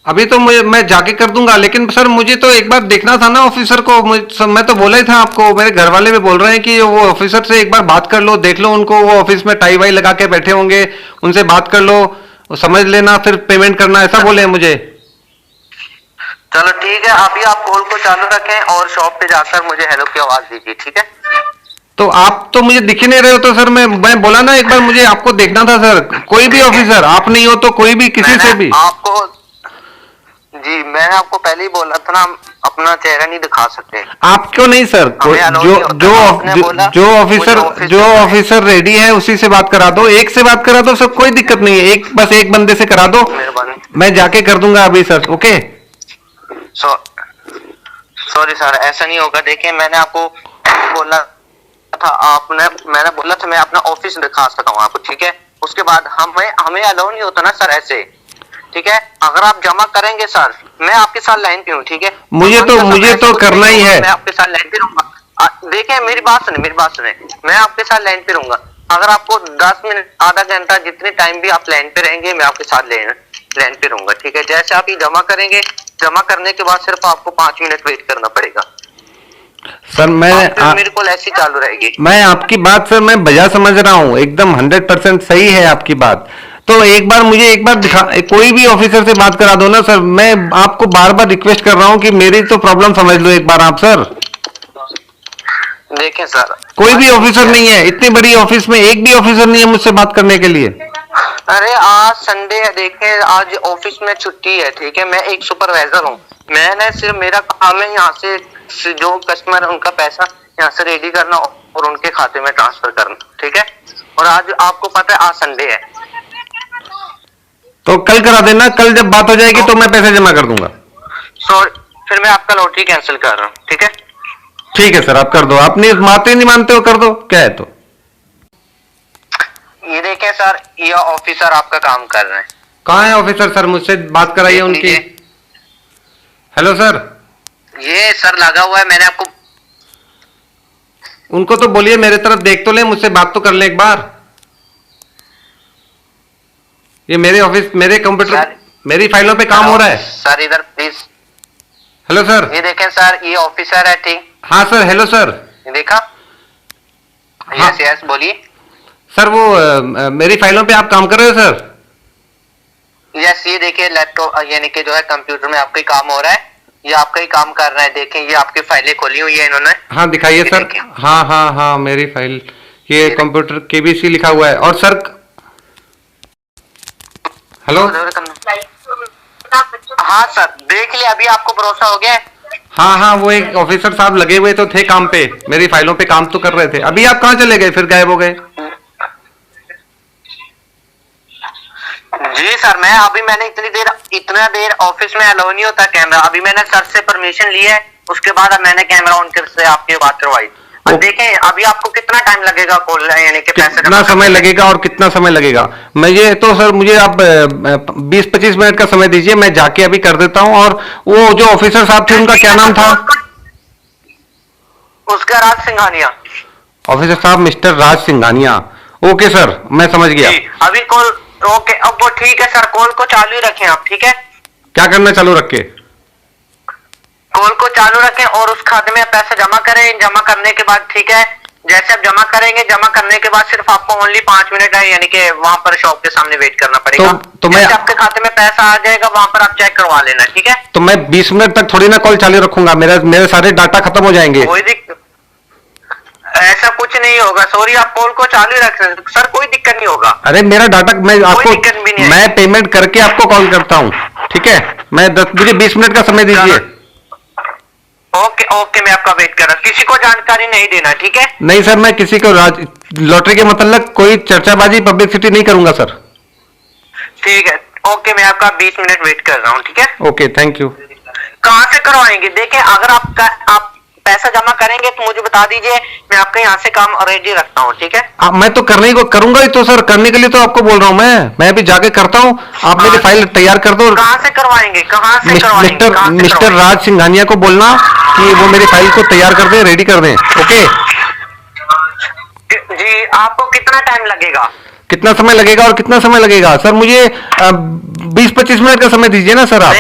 अभी तो मैं जाके कर दूंगा, लेकिन सर मुझे तो एक बार देखना था ना ऑफिसर को। मैं तो बोला ही था आपको, मेरे घर वाले भी बोल रहे हैं कि वो ऑफिसर से एक बार बात कर लो, देख लो उनको, वो ऑफिस में टाई वाई लगा के बैठे होंगे, उनसे बात कर लो, समझ लेना, फिर पेमेंट करना, ऐसा बोले हैं मुझे। चलो ठीक है, अभी आप कॉल को चालू रखें और शॉप पे जाकर मुझे हेलो की आवाज दीजिए, ठीक है? तो आप तो मुझे दिख ही नहीं रहे हो, तो सर मैं बोला ना एक बार, मुझे आपको देखना था सर। कोई भी ऑफिसर, आप नहीं हो तो कोई भी, किसी से भी। आपको, जी मैंने आपको पहले ही बोला था ना, हम अपना चेहरा नहीं दिखा सकते। आप क्यों नहीं सर? जो ऑफिसर रेडी है उसी से बात करा दो, एक से बात करा दो सर, कोई दिक्कत नहीं है। बस एक बंदे से करा दो, मैं जाके कर दूंगा अभी सर। ओके, सॉरी सर, ऐसा नहीं होगा। देखिए मैंने आपको बोला था, मैंने बोला था मैं अपना ऑफिस दिखा सकता हूँ आपको, ठीक है? उसके बाद हमें अलाउ नहीं होता ना सर ऐसे, ठीक है? अगर आप जमा करेंगे सर, मैं आपके साथ लाइन पे हूँ, ठीक है? मुझे तो करना ही है। मैं आपके साथ लाइन पे रहूंगा। देखिए मेरी बात सुने, मैं आपके साथ लाइन पे रहूंगा। अगर आपको 10 मिनट, आधा घंटा, जितने टाइम भी आप लाइन पे रहेंगे, मैं आपके साथ लाइन पे रहूंगा, ठीक है? जैसे आप ये जमा करेंगे, जमा करने के बाद सिर्फ आपको 5 मिनट वेट करना पड़ेगा सर। मेरे को ऐसी चालू रहेगी। मैं आपकी बात सर, मैं बजा समझ रहा हूँ, एकदम 100% सही है आपकी बात। तो एक बार मुझे दिखा, कोई भी ऑफिसर से बात करा दो ना सर। मैं आपको बार बार रिक्वेस्ट कर रहा हूँ कि मेरी तो प्रॉब्लम समझ लो एक बार आप सर। देखें सर, कोई भी ऑफिसर नहीं है इतनी बड़ी ऑफिस में, एक भी ऑफिसर नहीं है मुझसे बात करने के लिए। अरे आज संडे है, देखें आज ऑफिस में छुट्टी है, ठीक है? मैं एक सुपरवाइजर हूँ, मैंने सिर्फ, मेरा काम है यहाँ से जो कस्टमर, उनका पैसा यहाँ से रेडी करना और उनके खाते में ट्रांसफर करना, ठीक है? और आज आपको पता है आज संडे है, तो कल करा देना। कल जब बात हो जाएगी तो मैं पैसे जमा कर दूंगा। सॉरी, फिर मैं आपका लॉटरी कैंसिल कर रहा हूँ, ठीक है? ठीक है सर, आप कर दो। आप नहीं मानते हो, कर दो, क्या है तो। ये देखें सर, ये ऑफिसर आपका काम कर रहे हैं। कहाँ है ऑफिसर सर? मुझसे बात कराइए उनकी। Hello sir. ये सर लगा हुआ है, मैंने आपको, उनको तो बोलिए मेरे तरफ देख तो ले, मुझसे बात तो कर ले एक बार। ये मेरे ऑफिस, मेरे कंप्यूटर, मेरी फाइलों पे काम हो रहा है सर। इधर प्लीज। Hello sir. ये देखें सर, ये ऑफिसर है, ठीक? हाँ सर, हेलो सर। देखा? हाँ। यस यस, बोलिए सर। वो मेरी फाइलों पे आप काम कर रहे हो सर? यस, ये देखिए लैपटॉप, यानी कि जो है कंप्यूटर में आपका ही काम हो रहा है, ये आपका ही काम कर रहा है। देखें ये आपकी फाइलें खोली हुई है इन्होंने। हाँ दिखाइए सर। हाँ हाँ हाँ, मेरी फाइल, ये कंप्यूटर केबीसी लिखा हुआ है। और सर, हेलो। हाँ सर, देख लिया, अभी आपको भरोसा हो गया? हाँ हाँ, वो एक ऑफिसर साहब लगे हुए तो थे काम पे, मेरी फाइलों पे काम तो कर रहे थे। अभी आप कहाँ चले गए, फिर गायब हो गए? जी सर, मैंने इतना देर ऑफिस में अलाउ नहीं होता कैमरा। अभी मैंने सर से परमिशन ली है, उसके बाद मैंने कैमरा ऑन कर से आपकी बात करवाई। देखें अभी आपको कितना टाइम लगेगा कॉल, यानी कि पैसे कितना समय लगेगा और कितना समय लगेगा? मुझे तो सर, मुझे आप 20-25 मिनट का समय दीजिए, मैं जाके अभी कर देता हूँ। और वो जो ऑफिसर साहब थे उनका क्या नाम था? उसका राज सिंघानिया। ऑफिसर साहब मिस्टर राज सिंघानिया। ओके सर, मैं समझ गया। अभी कॉल, ओके, अब वो ठीक है सर, कॉल को चालू ही रखें आप, ठीक है? क्या करना चालू रख के? कॉल को चालू रखें और उस खाते में पैसा जमा करें। जमा करने के बाद, ठीक है, जैसे आप जमा करेंगे, जमा करने के बाद सिर्फ आपको ओनली 5 मिनट है, यानी कि वहां पर शॉप के सामने वेट करना पड़ेगा। तो मैं आपके खाते में पैसा आ जाएगा, वहां पर आप चेक करवा लेना, ठीक है? तो मैं 20 मिनट तक थोड़ी ना कॉल चालू रखूंगा, मेरे सारे डाटा खत्म हो जाएंगे। ऐसा कुछ नहीं होगा, सॉरी, आप कॉल को चालू रख सकते सर, कोई दिक्कत नहीं होगा। अरे मेरा डाटा मैं दिक्कत भी नहीं आपको, मैं पेमेंट करके आपको कॉल करता हूँ, ठीक है? मैं 10 मुझे 20 मिनट का समय दीजिए। ओके ओके, मैं आपका वेट कर रहा हूँ, किसी को जानकारी नहीं देना, ठीक है? नहीं सर, मैं किसी को लॉटरी के मतलब कोई चर्चाबाजी पब्लिसिटी नहीं करूंगा सर। ठीक है, ओके, मैं आपका 20 मिनट वेट कर रहा हूँ, ठीक है? Okay, thank you. कहाँ से करवाएंगे? देखिए, अगर आप पैसा जमा करेंगे तो मुझे बता दीजिए, मैं आपके यहाँ से काम रेडी रखता हूँ, ठीक है? मैं तो करने को करूंगा ही तो सर, करने के लिए तो आपको बोल रहा हूँ मैं अभी जाके करता हूँ। आप मेरी फाइल तैयार कर दो। कहाँ से करवाएंगे? कहाँ से करवाएंगे? मिस्टर राज सिंघानिया को बोलना कि वो मेरी फाइल को तैयार कर दें, रेडी कर दें। ओके जी, आपको कितना टाइम लगेगा? कितना समय लगेगा और कितना समय लगेगा सर? मुझे 20-25 मिनट का समय दीजिए ना सर आप।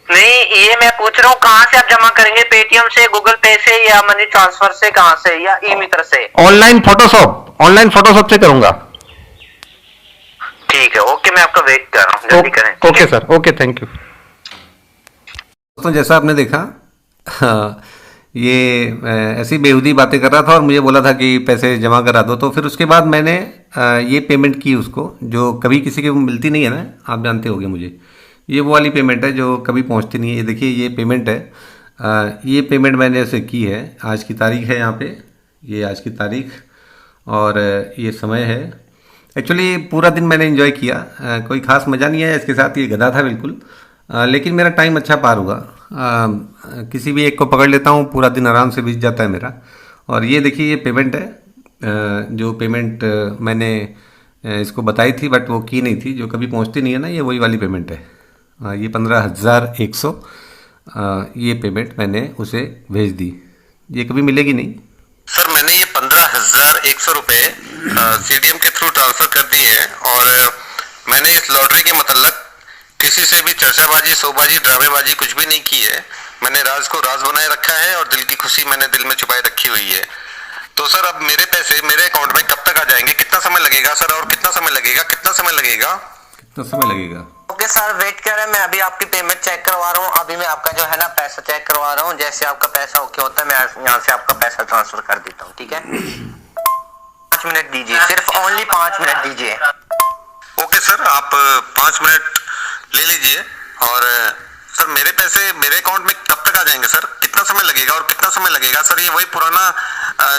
नहीं, ये मैं पूछ रहा हूँ, कहाँ से आप जमा करेंगे? पेटीएम से, गूगल पे से, या मनी ट्रांसफर से, कहाँ से, या ई मित्र से? ऑनलाइन फोटोशॉप से करूंगा। ठीक है, ओके, मैं आपका वेट कर रहा हूँ, जल्दी करें। Okay sir, okay, thank you. दोस्तों, जैसा आपने देखा, हाँ, ये ऐसी बेहूदी बातें कर रहा था और मुझे बोला था कि पैसे जमा करा दो। तो फिर उसके बाद मैंने ये पेमेंट की उसको, जो कभी किसी को मिलती नहीं है ना, आप जानते होंगे मुझे। ये वो वाली पेमेंट है जो कभी पहुंचती नहीं है। ये देखिए, ये पेमेंट है, ये पेमेंट मैंने उसे की है। आज की तारीख है यहाँ पे, ये आज की तारीख और ये समय है। एक्चुअली पूरा दिन मैंने एंजॉय किया, कोई ख़ास मज़ा नहीं आया इसके साथ, ये गधा था बिल्कुल, लेकिन मेरा टाइम अच्छा पार हुआ। किसी भी एक को पकड़ लेता हूँ, पूरा दिन आराम से बीत जाता है मेरा। और ये देखिए, ये पेमेंट है, जो पेमेंट मैंने इसको बताई थी बट वो की नहीं थी, जो कभी पहुँचती नहीं है ना, ये वही वाली पेमेंट है। ये 15,100 ये पेमेंट मैंने उसे भेज दी, ये कभी मिलेगी नहीं। सर, मैंने ये 15,100 रुपये सीडीएम के थ्रू ट्रांसफर कर दिए हैं और मैंने इस लॉटरी के मतलब किसी से भी चर्चाबाजी, शोबाजी, ड्रामेबाजी कुछ भी नहीं की है। मैंने राज को राज बनाए रखा है और दिल की खुशी मैंने दिल में छुपाए रखी हुई है। तो सर, अब मेरे पैसे मेरे अकाउंट में कब तक आ जाएंगे? कितना समय लगेगा सर? और कितना समय लगेगा? कितना समय लगेगा? कितना समय लगेगा? ओके सर, वेट करें, मैं अभी आपकी पेमेंट चेक करवा रहा हूँ। अभी मैं आपका जो है ना पैसा चेक करवा रहा हूँ। जैसे आपका पैसा ओके होता है, मैं यहाँ से आपका पैसा ट्रांसफर कर देता हूँ, ठीक है? 5 मिनट दीजिए, सिर्फ ओनली 5 मिनट दीजिए। ओके सर, आप 5 मिनट ले लीजिए। और सर, मेरे पैसे मेरे अकाउंट में कब तक आ जाएंगे सर? कितना समय लगेगा और कितना समय लगेगा सर? ये वही पुराना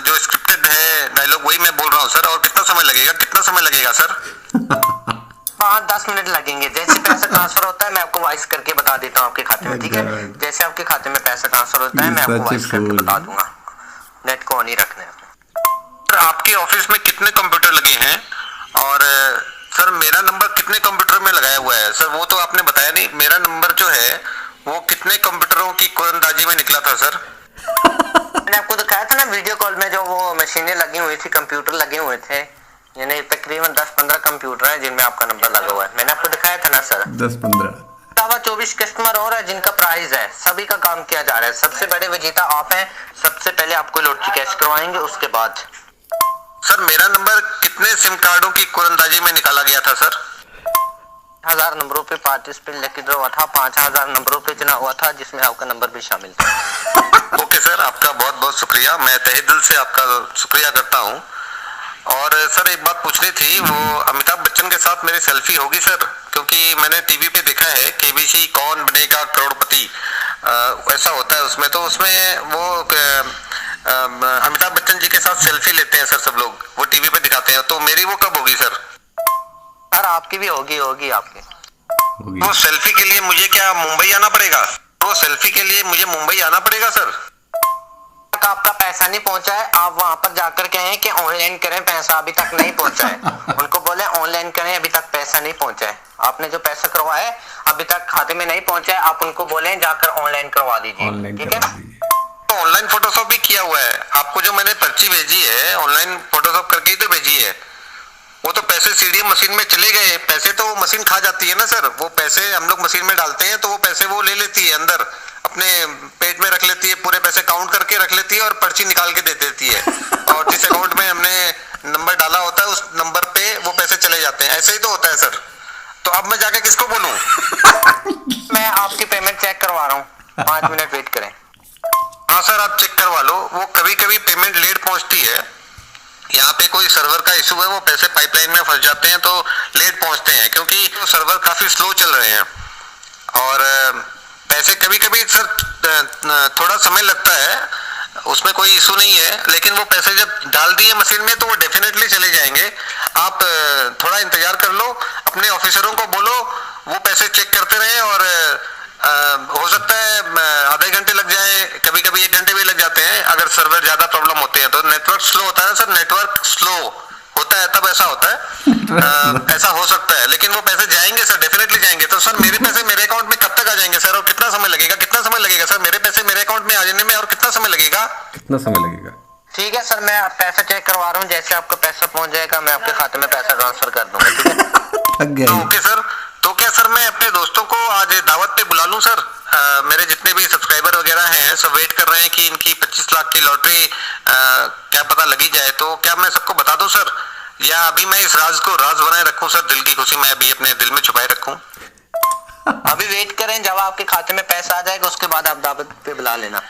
जो स्क्रिप्टेड है डायलॉग, वही मैं बोल रहा हूँ सर। और कितना समय लगेगा? कितना समय लगेगा सर? 5-10 मिनट लगेंगे। जैसे पैसा ट्रांसफर होता है मैं आपको वॉइस करके बता देता हूँ आपके खाते में, ठीक है? जैसे आपके खाते में पैसा ट्रांसफर होता है मैं आपको वॉइस करके बता दूंगा। नेट को ऑन ही रखना है। सर, आपके ऑफिस में कितने कंप्यूटर लगे हैं? और सर, मेरा नंबर कितने कंप्यूटर में लगाया हुआ है सर? वो तो आपने बताया नहीं। मेरा नंबर जो है वो कितने कंप्यूटरों की कुरंदाजी में निकला था सर? मैंने आपको दिखाया था ना वीडियो कॉल में, जो वो मशीनें लगी हुई थी, कंप्यूटर लगे हुए थे, यानी तकरीबन 10-15 कंप्यूटर हैं जिनमें आपका नंबर लगा हुआ है। मैंने आपको दिखाया था ना सर। 10-15 अलावा 24 कस्टमर और है जिनका प्राइस है, सभी का काम किया जा रहा है। सबसे बड़े विजेता आप हैं। सबसे पहले आपको लॉटरी कैश करवाएंगे, उसके बाद। सर, मेरा नंबर कितने सिम कार्डों की कुरंदाजी में निकाला गया था सर? 1000 नंबरों पे पार्टिसिपेंट लकी ड्रॉ हुआ था, 5000 नंबरों पे चुनाव हुआ था, जिसमें आपका नंबर भी शामिल था। ओके सर, आपका बहुत बहुत शुक्रिया। मैं तहे दिल से आपका शुक्रिया करता हूँ। और सर, एक बात पूछनी थी, वो अमिताभ बच्चन के साथ मेरी सेल्फी होगी सर? क्योंकि मैंने टीवी पे देखा है केबीसी कौन बनेगा करोड़पति, ऐसा होता है उसमें। तो उसमें वो अमिताभ बच्चन जी के साथ सेल्फी लेते हैं सर सब लोग, वो टीवी पे दिखाते हैं। तो मेरी वो कब होगी सर? सर, आपकी भी होगी आपकी। वो सेल्फी के लिए मुझे क्या मुंबई आना पड़ेगा? वो सेल्फी के लिए मुझे मुंबई आना पड़ेगा सर? आपका पैसा नहीं पहुंचा है, आप वहां पर जाकर कहें कि ऑनलाइन करें, पैसा अभी तक नहीं पहुंचा है। उनको बोले ऑनलाइन करें, अभी तक पैसा नहीं पहुंचा है। आपने जो पैसा करवाया है अभी तक खाते में नहीं पहुंचा है, आप उनको बोले जाकर ऑनलाइन करवा दीजिए, ठीक है? तो ऑनलाइन फोटोशॉप भी किया हुआ है। आपको जो मैंने पर्ची भेजी है ऑनलाइन फोटोशॉप करके ही तो भेजी है। वो तो पैसे सीडीएम मशीन में चले गए, पैसे तो वो मशीन खा जाती है ना सर। वो पैसे हम लोग मशीन में डालते हैं तो वो पैसे वो ले लेती है, अंदर अपने पेट में रख लेती है, पूरे पैसे काउंट करके रख लेती है और पर्ची निकाल के दे देती है। और जिस अकाउंट में हमने नंबर डाला होता है उस नंबर पे वो पैसे चले जाते हैं। ऐसे ही तो होता है सर। तो अब मैं जाके किसको बोलूं? मैं आपकी पेमेंट चेक करवा रहा हूँ, 5 मिनट वेट करें। हाँ सर, आप चेक करवा लो। वो कभी कभी पेमेंट लेट पहुंचती है। यहाँ पे कोई सर्वर का इशू है, वो पैसे पाइपलाइन में फंस जाते हैं तो लेट पहुंचते हैं, क्योंकि सर्वर काफी स्लो चल रहे हैं। और पैसे कभी कभी सर थोड़ा समय लगता है, उसमें कोई इशू नहीं है, लेकिन वो पैसे जब डाल दिए मशीन में तो वो डेफिनेटली चले जाएंगे। आप थोड़ा इंतजार कर लो, अपने ऑफिसरों को बोलो वो पैसे चेक करते रहें। और हो सकता है आधे घंटे लग जाए, कभी कभी 1 घंटे भी लग जाते हैं अगर सर्वर ज्यादा प्रॉब्लम होते हैं तो। नेटवर्क स्लो होता है सर, नेटवर्क स्लो होता है तब ऐसा होता है। ऐसा हो सकता है, लेकिन वो पैसे जाएंगे सर, डेफिनेटली जाएंगे। तो सर मेरे पैसे मेरे अकाउंट में कब तक आ जाएंगे सर, और कितना समय लगेगा? कितना समय लगेगा सर मेरे पैसे मेरे अकाउंट में आ जाने में, और कितना समय लगेगा? कितना समय लगेगा? ठीक है सर, मैं पैसा चेक करवा रहा हूँ। जैसे आपका पैसा पहुंच जाएगा मैं आपके खाते में पैसा ट्रांसफर कर दूंगा, ठीक है? थक गया ये। Okay sir. तो क्या सर मैं अपने दोस्तों को आज दावत पे बुला लूं सर? मेरे जितने भी सब्सक्राइबर वगैरह हैं सब वेट कर रहे हैं कि इनकी 25 लाख की लॉटरी क्या पता लगी जाए, तो क्या मैं सबको बता दूं सर, या अभी मैं इस राज को राज बनाए रखूं सर? दिल की खुशी मैं अभी अपने दिल में छुपाए रखूं? अभी वेट करें, जब आपके खाते में पैसा आ जाएगा उसके बाद आप दावत पे बुला लेना।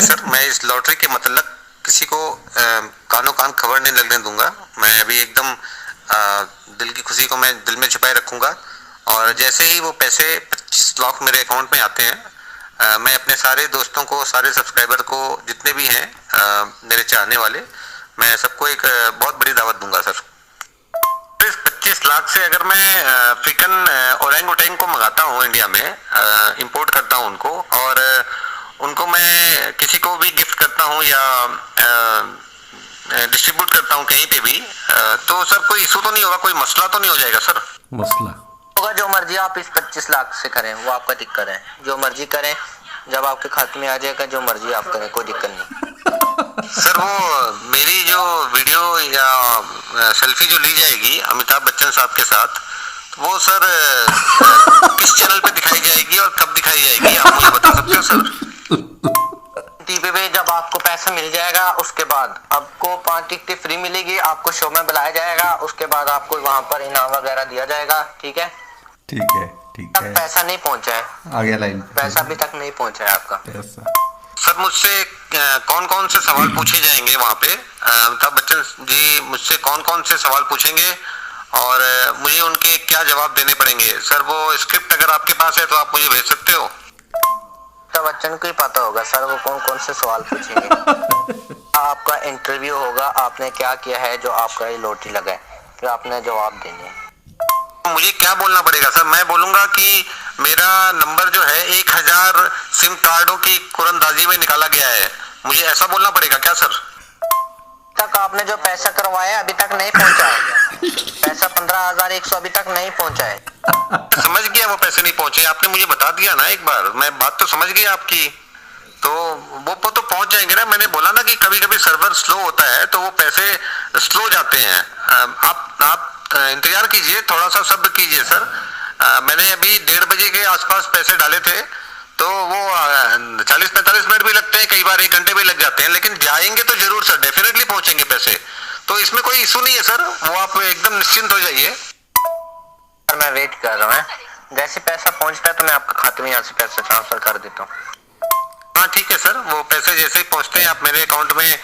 सर मैं इस लॉटरी के मतलब किसी को कानो कान खबर नहीं लगने दूंगा। मैं अभी एकदम दिल की खुशी को मैं दिल में छुपाए रखूंगा। और जैसे ही वो पैसे 25 लाख मेरे अकाउंट में आते हैं, मैं अपने सारे दोस्तों को, सारे सब्सक्राइबर को, जितने भी हैं मेरे चाहने वाले, मैं सबको एक बहुत बड़ी दावत दूंगा सर। इस 25 लाख से अगर मैं अफ्रीकन ओरंग उटेंग को मंगाता हूँ, इंडिया में इंपोर्ट करता हूँ उनको, और उनको मैं किसी को भी गिफ्ट करता हूँ या डिस्ट्रीब्यूट करता हूँ कहीं पे भी, तो सर कोई इशू तो नहीं होगा, कोई मसला तो नहीं हो जाएगा सर? मसला होगा, जो मर्जी आप इस 25 लाख से करें वो आपका दिक्कत है। जो मर्जी करें, जब आपके खाते में आ जाएगा जो मर्जी आप करें, कोई दिक्कत नहीं। सर वो मेरी जो वीडियो या सेल्फी जो ली जाएगी अमिताभ बच्चन साहब के साथ, वो सर किस चैनल पे दिखाई जाएगी और कब दिखाई जाएगी, आप मुझे बता सकते हो सर? टीवी पे जब आपको पैसा मिल जाएगा उसके बाद आपको 5 टिकटें फ्री मिलेगी, आपको शो में बुलाया जाएगा, उसके बाद आपको वहां पर इनाम वगैरह दिया जाएगा, ठीक है? ठीक है, ठीक अब है। पैसा नहीं पहुंचा है, आ गया लाइन। पैसा अभी तक नहीं पहुंचा है आपका। पैसा सर मुझसे कौन कौन से सवाल पूछे जाएंगे वहाँ पे? अमिताभ बच्चन जी मुझसे कौन कौन से सवाल पूछेंगे और मुझे उनके क्या जवाब देने पड़ेंगे सर? वो स्क्रिप्ट अगर आपके पास है तो आप मुझे भेज सकते हो? अमिताभ बच्चन को ही पता होगा सर वो कौन कौन से सवाल पूछेंगे। आपका इंटरव्यू होगा, आपने क्या किया है जो आपका ये लॉटरी लगा है, फिर आपने जवाब देने हैं। मुझे क्या बोलना पड़ेगा सर? मैं बोलूंगा कि मेरा नंबर जो है 1000 सिम कार्डों की कुरंदाजी में निकाला गया है, मुझे ऐसा बोलना पड़ेगा क्या सर? तक आपने जो पैसा करवाया अभी तक नहीं पहुंचा है, पैसा 15,100 अभी तक नहीं पहुंचा है। समझ गया, वो पैसे नहीं पहुंचे, आपने मुझे बता दिया ना एक बार, मैं बात तो समझ गया आपकी। तो वो तो पहुंच जाएंगे ना, मैंने बोला ना कि कभी कभी सर्वर स्लो होता है तो वो पैसे स्लो जाते हैं। आप इंतजार कीजिए, थोड़ा सा सब्र कीजिए सर। मैंने अभी 1:30 बजे के आसपास पैसे डाले थे, तो वो 40-45 मिनट भी लगते हैं, कई बार 1 घंटे भी लग जाते हैं, लेकिन जाएंगे तो जरूर सर, डेफिनेटली पहुंचेंगे पैसे। तो इसमें कोई इशू नहीं है सर, वो आप एकदम निश्चिंत हो जाइए। मैं वेट कर रहा हूँ, जैसे पैसा पहुंचता है तो मैं आपके खाते में यहाँ से पैसा ट्रांसफर कर देता हूँ। हाँ ठीक है सर, वो पैसे जैसे ही पहुंचते हैं आप मेरे अकाउंट में,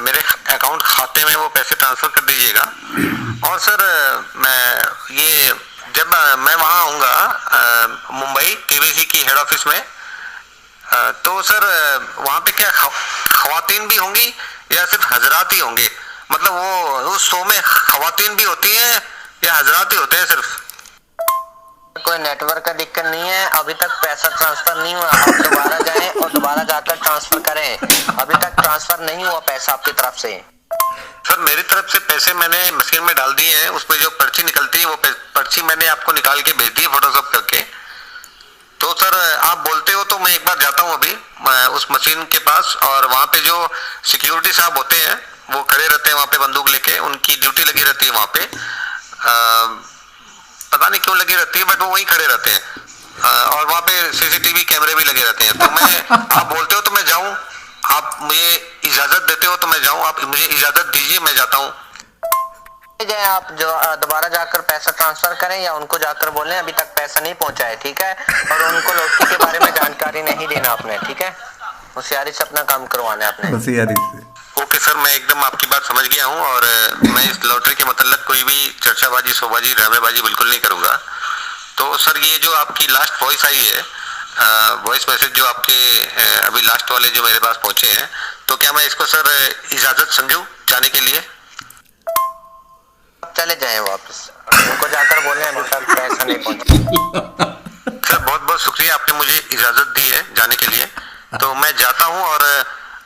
मेरे अकाउंट खाते में वो पैसे ट्रांसफर कर दीजिएगा। और सर जब मैं वहाँ आऊँगा मुंबई केबीसी की हेड ऑफिस में, तो सर वहाँ पे क्या खवातीन भी होंगी या सिर्फ हजरात ही होंगे? मतलब वो उस शो में खवातीन भी होती हैं या हजरात ही होते हैं सिर्फ? कोई नेटवर्क का दिक्कत नहीं है, अभी तक पैसा ट्रांसफर नहीं हुआ, आप दोबारा जाएं और दोबारा जाकर ट्रांसफर करें, अभी तक ट्रांसफर नहीं हुआ पैसा आपकी तरफ से। सर मेरी तरफ से पैसे मैंने मशीन में डाल दिए हैं, उसमें जो पर्ची निकलती है वो पर्ची मैंने आपको निकाल के भेज दी है फोटोशॉप करके। तो सर आप बोलते हो तो मैं एक बार जाता हूँ अभी उस मशीन के पास, और वहाँ पे जो सिक्योरिटी साहब होते हैं वो खड़े रहते हैं वहाँ पे बंदूक लेके, उनकी ड्यूटी लगी रहती है वहाँ पे, पता नहीं क्यों लगी रहती है, बट वो वहीं खड़े रहते हैं। और वहाँ पे सीसीटीवी कैमरे भी लगे रहते हैं। तो मैं आप बोलते हो तो मैं जाऊँ, आप मुझे इजाजत देते हो तो मैं जाऊँ, आप मुझे इजाजत दीजिए, मैं जाता हूँ। आप जो दोबारा जाकर पैसा ट्रांसफर करें या उनको जाकर बोलें अभी तक पैसा नहीं पहुंचा है, ठीक है? और उनको लॉटरी के बारे में जानकारी नहीं देना आपने, ठीक है? होशियारी से अपना काम करवाना है आपने। होशियारी से। ओके सर, मैं एकदम आपकी बात समझ गया हूँ और मैं इस लॉटरी के मतलब कोई भी चर्चाबाजी, शोबाजी, ड्रामेबाजी बिल्कुल नहीं करूँगा। तो सर ये जो आपकी लास्ट वॉइस आई है, वॉइस मैसेज जो आपके अभी लास्ट वाले जो मेरे पास पहुंचे हैं, तो क्या मैं इसको सर इजाजत समझूं जाने के लिए? चले जाएं वापस, उनको जाकर बोले अभी तक पैसा नहीं पहुंचा। सर बहुत बहुत शुक्रिया, आपने मुझे इजाजत दी है जाने के लिए। तो मैं जाता हूं और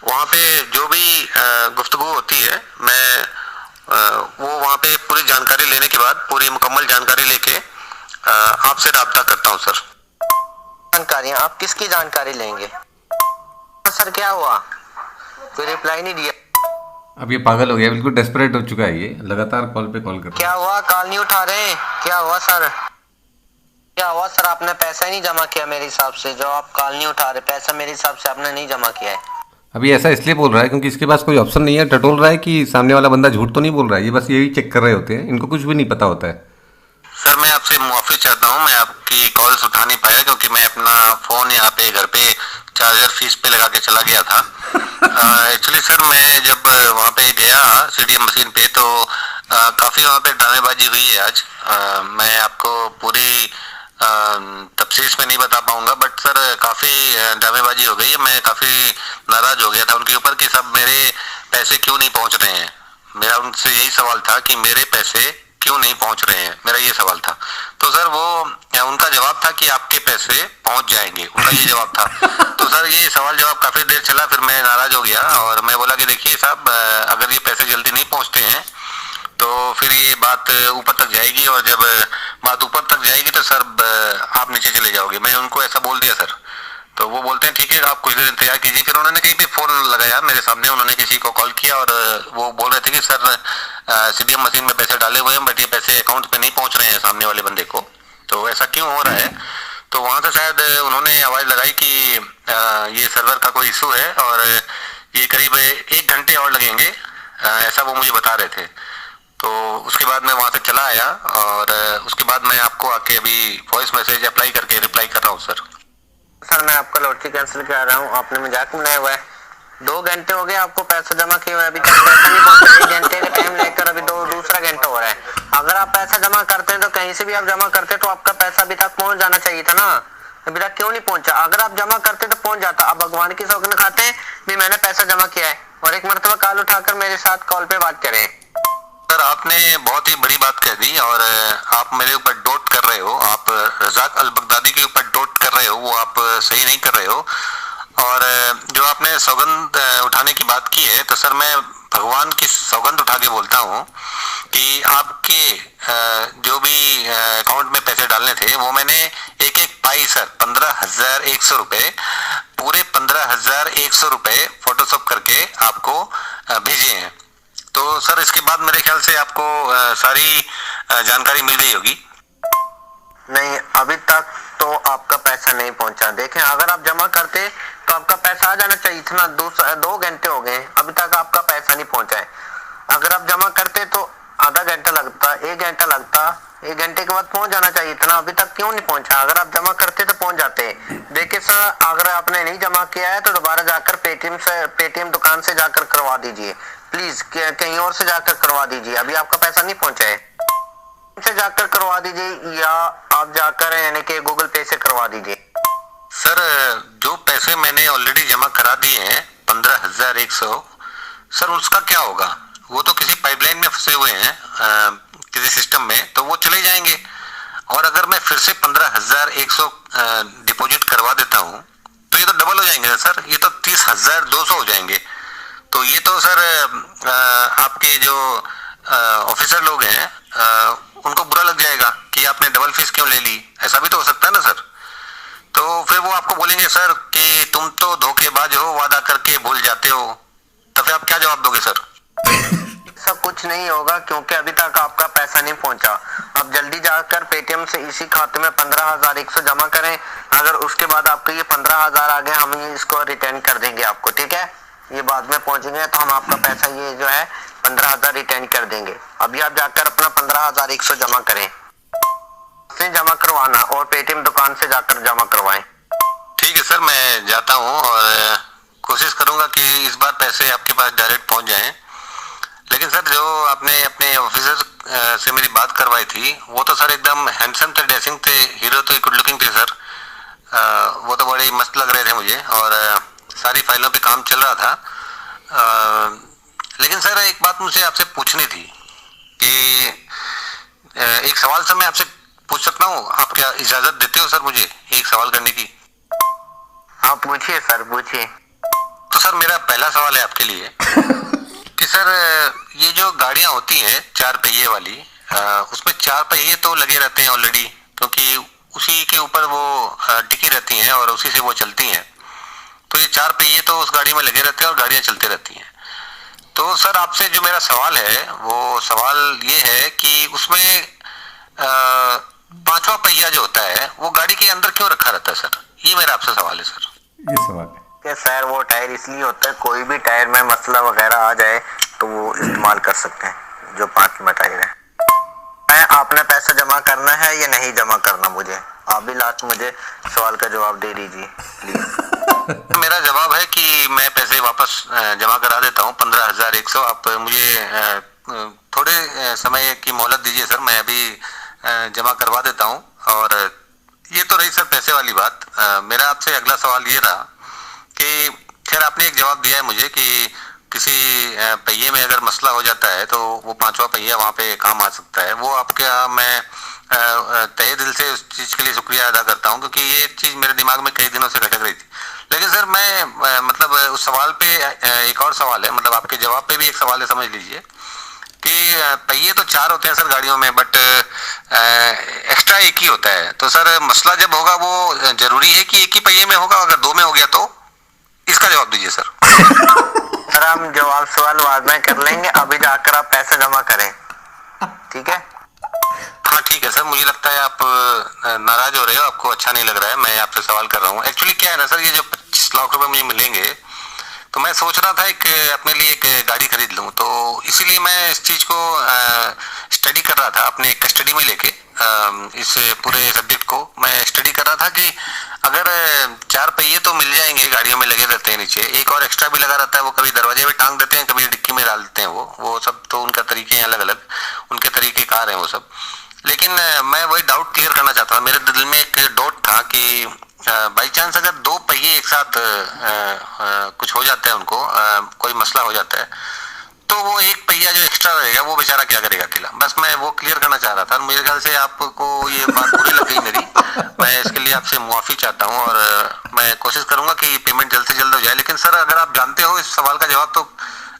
वहाँ पे जो भी गुफ्तगू होती है, मैं वो वहाँ पे पूरी जानकारी लेने के बाद, पूरी मुकम्मल जानकारी लेके आपसे राब्ता करता हूँ सर। जानकारी आप किसकी जानकारी लेंगे? सर क्या हुआ, कोई रिप्लाई नहीं दिया? अब ये पागल हो गया, बिल्कुल डेस्परेट हो चुका है ये, लगातार कॉल पे कॉल कर रहा है। क्या हुआ, कॉल नहीं उठा रहे? क्या हुआ सर, क्या हुआ सर? आपने पैसा ही नहीं जमा किया मेरे हिसाब से, जो आप कॉल नहीं उठा रहे, पैसा मेरे हिसाब से आपने नहीं जमा किया है। अभी ऐसा इसलिए बोल रहा है क्योंकि इसके पास कोई ऑप्शन नहीं है, टटोल रहा है कि सामने वाला बंदा झूठ तो नहीं बोल रहा है, ये बस यही चेक कर रहे होते हैं, इनको कुछ भी नहीं पता होता है। सर मैं आपसे मुआफ़ी चाहता हूँ, मैं आपकी कॉल्स उठा नहीं पाया क्योंकि मैं अपना फ़ोन यहाँ पे घर पे चार्जर फीस पे लगा के चला गया था। एक्चुअली सर मैं जब वहाँ पे गया सीडीएम मशीन पे, तो काफ़ी वहाँ पे ड्रामेबाजी हुई है आज। मैं आपको पूरी तफसीस में नहीं बता पाऊंगा, बट सर काफ़ी ड्रामेबाजी हो गई है। मैं काफ़ी नाराज़ हो गया था उनके ऊपर कि सब मेरे पैसे क्यों नहीं पहुँच रहे हैं। मेरा उनसे यही सवाल था कि मेरे पैसे क्यों नहीं पहुंच रहे हैं, मेरा ये सवाल था। तो सर वो उनका जवाब था कि आपके पैसे पहुंच जाएंगे, उनका ये जवाब था। तो सर ये सवाल जवाब काफ़ी देर चला, फिर मैं नाराज हो गया और मैं बोला कि देखिए साहब, अगर ये पैसे जल्दी नहीं पहुंचते हैं तो फिर ये बात ऊपर तक जाएगी और जब बात ऊपर तक जाएगी तो सर आप नीचे चले जाओगे। मैं उनको ऐसा बोल दिया सर। तो वो बोलते हैं ठीक है, आप कुछ देर इंतजार कीजिए। फिर उन्होंने कहीं पे फ़ोन लगाया मेरे सामने, उन्होंने किसी को कॉल किया और वो बोल रहे थे कि सर सीडीएम मशीन में पैसे डाले हुए हैं बट ये पैसे अकाउंट पे नहीं पहुंच रहे हैं सामने वाले बंदे को, तो ऐसा क्यों हो रहा है। तो वहाँ से शायद उन्होंने आवाज़ लगाई कि ये सर्वर का कोई इशू है और ये करीब 1 घंटे और लगेंगे, ऐसा वो मुझे बता रहे थे। तो उसके बाद मैं वहाँ से चला आया और उसके बाद मैं आपको आके अभी वॉइस मैसेज अप्लाई करके रिप्लाई कर रहा हूँ सर। सर मैं आपका लॉटरी कैंसिल करा रहा हूँ, आपने मजाक बनाया हुआ है। 2 घंटे हो गए आपको पैसा जमा किए हुए, अभी तक पैसा नहीं पहुंचा। 1 घंटे का टाइम लेकर अभी दूसरा घंटा हो रहा है। अगर आप पैसा जमा करते हैं तो कहीं से भी आप जमा करते तो आपका पैसा अभी तक पहुंच जाना चाहिए था ना, अभी तक क्यों नहीं पहुंचा? अगर आप जमा करते तो पहुंच जाता। अब भगवान की सौगंध खाते हैं भी मैंने पैसा जमा किया है और एक मरतबा कॉल उठाकर मेरे साथ कॉल पे बात करें। सर आपने बहुत ही बड़ी बात कह दी और आप मेरे ऊपर डोट कर रहे हो, आप रज़ाक अल बगदादी के ऊपर डोट कर रहे हो, वो आप सही नहीं कर रहे हो। और जो आपने सौगंध उठाने की बात की है, तो सर मैं भगवान की सौगंध उठा के बोलता हूँ कि आपके जो भी अकाउंट में पैसे डालने थे वो मैंने एक एक पाई सर 15,100 रुपये, पूरे 15,100 रुपये फोटोशॉप करके आपको भेजे हैं। तो सर इसके बाद मेरे ख्याल से आपको सारी जानकारी मिल गई होगी। नहीं, अभी तक तो आपका पैसा नहीं पहुंचा। देखें, अगर आप जमा करते तो आपका पैसा आ जाना चाहिए था। 2 घंटे हो गए, अभी तक आपका पैसा नहीं पहुंचा है। अगर आप जमा करते तो आधा घंटा लगता, 1 घंटा लगता, 1 घंटे के बाद पहुंच जाना चाहिए था ना, अभी तक क्यों नहीं पहुंचा? अगर आप जमा करते तो पहुंच जाते। देखिए सर, अगर आपने नहीं जमा किया है तो दोबारा जाकर पेटीएम दुकान से जाकर करवा दीजिए प्लीज, कहीं और से जाकर करवा दीजिए। अभी आपका पैसा नहीं पहुंचा है, से जाकर करवा दीजिए या आप जाकर यानी कि गूगल पे से करवा दीजिए। सर जो पैसे मैंने ऑलरेडी जमा करा दिए हैं 15,100, सर उसका क्या होगा? वो तो किसी पाइपलाइन में फंसे हुए हैं किसी सिस्टम में, तो वो चले जाएंगे। और अगर मैं फिर से 15,100 डिपॉजिट करवा देता हूँ तो ये तो डबल हो जाएंगे ना सर, ये तो 30,200 हो जाएंगे। तो ये तो सर आपके जो ऑफिसर लोग हैं उनको बुरा लग जाएगा कि आपने डबल फीस क्यों ले ली, ऐसा भी तो हो सकता है ना सर। तो फिर वो आपको बोलेंगे सर कि तुम तो धोखेबाज हो, वादा करके भूल जाते हो। तो फिर आप क्या जवाब दोगे सर? सब कुछ नहीं होगा क्योंकि अभी तक आपका पैसा नहीं पहुंचा। आप जल्दी जाकर पेटीएम से इसी खाते में 15,100 जमा करें। अगर उसके बाद आपको ये 15,000 आ गए, हम इसको रिटर्न कर देंगे आपको, ठीक है? ये बाद में पहुंचेंगे तो हम आपका पैसा ये जो है 15,000 रिटर्न कर देंगे। अभी आप जाकर अपना 15,100 जमा करें, जमा करवाना और पेटीएम दुकान से जाकर जमा करवाएं। ठीक है सर, मैं जाता हूँ और कोशिश करूंगा कि इस बार पैसे आपके पास डायरेक्ट पहुंच जाएं। लेकिन सर जो आपने अपने ऑफिसर से मेरी बात करवाई थी वो तो सर एकदम हैंडसम थे, ड्रेसिंग थे, हीरो तो गुड लुकिंग थे सर। वो तो बड़े मस्त लग रहे थे मुझे और सारी फाइलों पे काम चल रहा था। लेकिन सर एक बात मुझे आपसे पूछनी थी कि एक सवाल सर मैं आपसे पूछ सकता हूँ? आप क्या इजाजत देते हो सर मुझे एक सवाल करने की? हाँ पूछिए सर, पूछिए। तो सर मेरा पहला सवाल है आपके लिए कि सर ये जो गाड़ियां होती हैं 4 पहिए वाली, उसमें 4 पहिए तो लगे रहते हैं ऑलरेडी, क्योंकि उसी के ऊपर वो टिकी रहती हैं और उसी से वो चलती हैं। तो ये 4 पहिए तो उस गाड़ी में लगे रहते हैं और गाड़ियां चलती रहती हैं। तो सर आपसे जो मेरा सवाल है वो सवाल ये है कि उसमें 5वां पहिया जो होता है वो गाड़ी के अंदर क्यों रखा रहता है सर? ये मेरा आपसे सवाल है सर। ये सवाल है कि सर वो टायर इसलिए होता है, कोई भी टायर में मसला वगैरह आ जाए तो वो इस्तेमाल कर सकते हैं, जो 5वां टायर है। मैं आपने पैसा जमा करना है या नहीं जमा करना, मुझे आप भी लास्ट मुझे सवाल का जवाब दे दीजिए प्लीज। मेरा जवाब है कि मैं पैसे वापस जमा करा देता हूँ 15,100। आप मुझे थोड़े समय की मोहलत दीजिए सर, मैं अभी जमा करवा देता हूँ। और ये तो रही सर पैसे वाली बात। मेरा आपसे अगला सवाल ये रहा कि खैर आपने एक जवाब दिया है मुझे कि किसी पहिए में अगर मसला हो जाता है तो वो 5वां पहिया वहाँ पे काम आ सकता है। वो आपके मैं तहे दिल से उस चीज़ के लिए शुक्रिया अदा करता हूँ, क्योंकि ये चीज़ मेरे दिमाग में कई दिनों से खटक रही थी। लेकिन सर मैं मतलब उस सवाल पे एक और सवाल है, मतलब आपके जवाब पे भी एक सवाल है, समझ लीजिए कि पहिए तो 4 होते हैं सर गाड़ियों में, बट एक्स्ट्रा एक ही होता है। तो सर मसला जब होगा वो जरूरी है कि एक ही पहिए में होगा? अगर 2 में हो गया तो इसका जवाब दीजिए सर। सर हम जवाब सवाल बाद में कर लेंगे, अभी जाकर आप पैसा जमा करें, ठीक है? हाँ ठीक है सर। मुझे लगता है आप नाराज हो रहे हो, आपको अच्छा नहीं लग रहा है, मैं आपसे सवाल कर रहा हूँ। एक्चुअली क्या है ना सर, ये जो 25 लाख रुपए मुझे मिलेंगे तो मैं सोच रहा था एक अपने लिए एक गाड़ी खरीद लूँ, तो इसीलिए मैं इस चीज़ को स्टडी कर रहा था, अपने कस्टडी में लेके इस पूरे सब्जेक्ट को मैं स्टडी कर रहा था कि अगर 4 पहिए तो मिल जाएंगे, गाड़ियों में लगे रहते हैं नीचे, एक और एक्स्ट्रा भी लगा रहता है, वो कभी दरवाजे पे टांग देते हैं, कभी डिक्की में डाल देते हैं, वो सब तो उनका तरीके हैं अलग अलग, उनके तरीके कार हैं वो सब। लेकिन मैं वही डाउट क्लियर करना चाहता था। मेरे दिल में एक डाउट था कि बाई चांस अगर 2 पहिए एक साथ कुछ हो जाता है उनको, कोई मसला हो जाता है, तो वो एक पहिया जो एक्स्ट्रा रहेगा वो बेचारा क्या करेगा अकेला? बस मैं वो क्लियर करना चाह रहा था। मेरे ख्याल से आपको ये बात बुरी लग गई मेरी, मैं इसके लिए आपसे मुआफ़ी चाहता हूँ और मैं कोशिश करूंगा कि पेमेंट जल्द से जल्द हो जाए। लेकिन सर अगर आप जानते हो इस सवाल का जवाब तो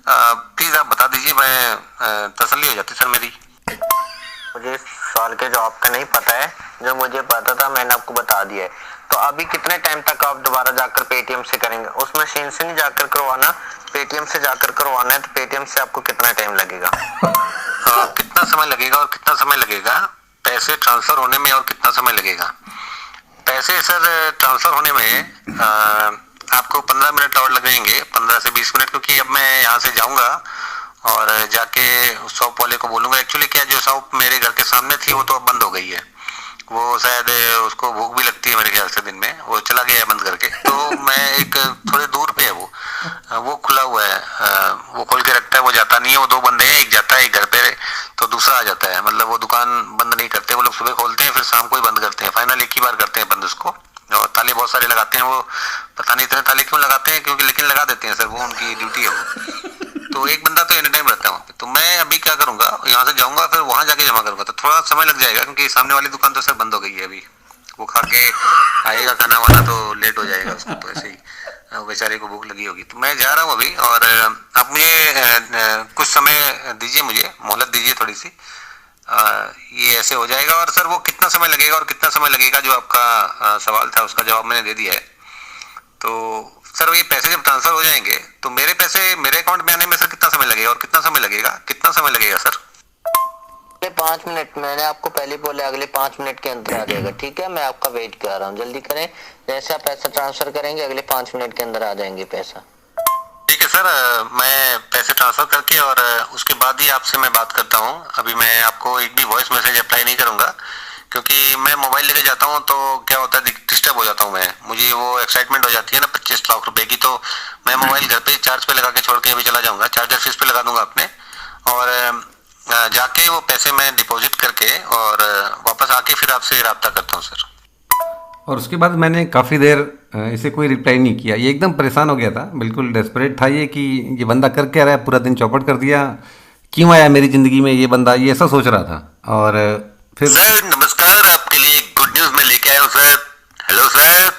प्लीज़ आप बता दीजिए, मैं तसल्ली हो जाती सर मेरी। मुझे इस सवाल के जवाब का नहीं पता है, जो मुझे पता था मैंने आपको बता दिया है। तो अभी कितने टाइम तक आप दोबारा जाकर पेटीएम से करेंगे? उस मशीन से नहीं जाकर करवाना, पेटीएम से जाकर करवाना है। तो पेटीएम से आपको कितना टाइम लगेगा? हाँ, कितना समय लगेगा और कितना समय लगेगा पैसे ट्रांसफर होने में और कितना समय लगेगा? पैसे सर ट्रांसफर होने में आपको 15 मिनट और लगेंगे, 15 से 20 मिनट, क्योंकि अब मैं यहाँ से जाऊँगा और जाके उस शॉप वाले को बोलूँगा। एक्चुअली क्या, जो शॉप मेरे घर के सामने थी वो तो अब बंद हो गई है, वो शायद उसको भूख भी लगती है मेरे ख्याल से, दिन में वो चला गया है बंद करके। तो मैं एक थोड़े दूर पे है वो खुला हुआ है, वो खोल के रखता है, वो जाता नहीं है। वो 2 बंदे हैं, एक जाता है एक घर पे तो दूसरा आ जाता है, मतलब वो दुकान बंद नहीं करते, वो लोग सुबह खोलते हैं फिर शाम को ही बंद करते हैं, फाइनल एक ही बार करते हैं बंद उसको। और ताले बहुत सारे लगाते हैं, वो पता नहीं इतने ताले क्यों लगाते हैं, क्योंकि लेकिन लगा देते हैं सर, वो उनकी ड्यूटी है वो। तो एक बंदा तो एनी टाइम रहता है वहाँ पे। तो मैं अभी क्या करूंगा, यहाँ से जाऊंगा फिर वहां जाके जमा करूंगा, तो थोड़ा समय लग जाएगा, क्योंकि सामने वाली दुकान तो सर बंद हो गई है अभी। वो खा के आएगा खाना वाना तो लेट हो जाएगा उसको, तो ऐसे ही बेचारे को भूख लगी होगी। तो मैं जा रहा हूँ अभी, और आप मुझे कुछ समय दीजिए, मुझे मोहलत दीजिए थोड़ी सी, ये ऐसे हो जाएगा। और सर वो कितना समय लगेगा और कितना समय लगेगा, जो आपका सवाल था उसका जवाब मैंने दे दिया है। तो सर ये पैसे जब ट्रांसफर हो जाएंगे तो मेरे पैसे मेरे अकाउंट में आने में सर कितना समय लगेगा और कितना समय लगेगा सर? अगले 5 मिनट, मैंने आपको पहले बोला अगले 5 मिनट के अंदर आ जाएगा, ठीक है? मैं आपका वेट कर रहा हूँ, जल्दी करें। जैसे आप पैसा ट्रांसफर करेंगे अगले 5 मिनट के अंदर आ जाएंगे पैसा। ठीक है सर, मैं पैसे ट्रांसफर करके और उसके बाद ही आपसे मैं बात करता हूँ। अभी मैं आपको एक भी वॉइस मैसेज अप्लाई नहीं करूँगा, क्योंकि मैं मोबाइल लेके जाता हूँ तो क्या होता है, डिस्टर्ब हो जाता हूँ मैं, मुझे वो एक्साइटमेंट हो जाती है ना 25 लाख रुपए की, तो मैं मोबाइल घर पे चार्ज पे लगा के छोड़ के अभी चला जाऊंगा, चार्जर फीस पे लगा दूंगा अपने, और जाके वो पैसे मैं डिपॉजिट करके और वापस आके फिर आपसे रब्ता करता हूँ सर। और उसके बाद मैंने काफ़ी देर इसे कोई रिप्लाई नहीं किया। ये एकदम परेशान हो गया था, बिल्कुल डेस्परेट था ये कि ये बंदा कर क्या रहा है, पूरा दिन चौपट कर दिया, क्यों आया मेरी ज़िंदगी में ये बंदा, ये ऐसा सोच रहा था। और फिर सर नमस्कार, आपके लिए गुड न्यूज मैं लेके आया हूँ sir. Hello sir,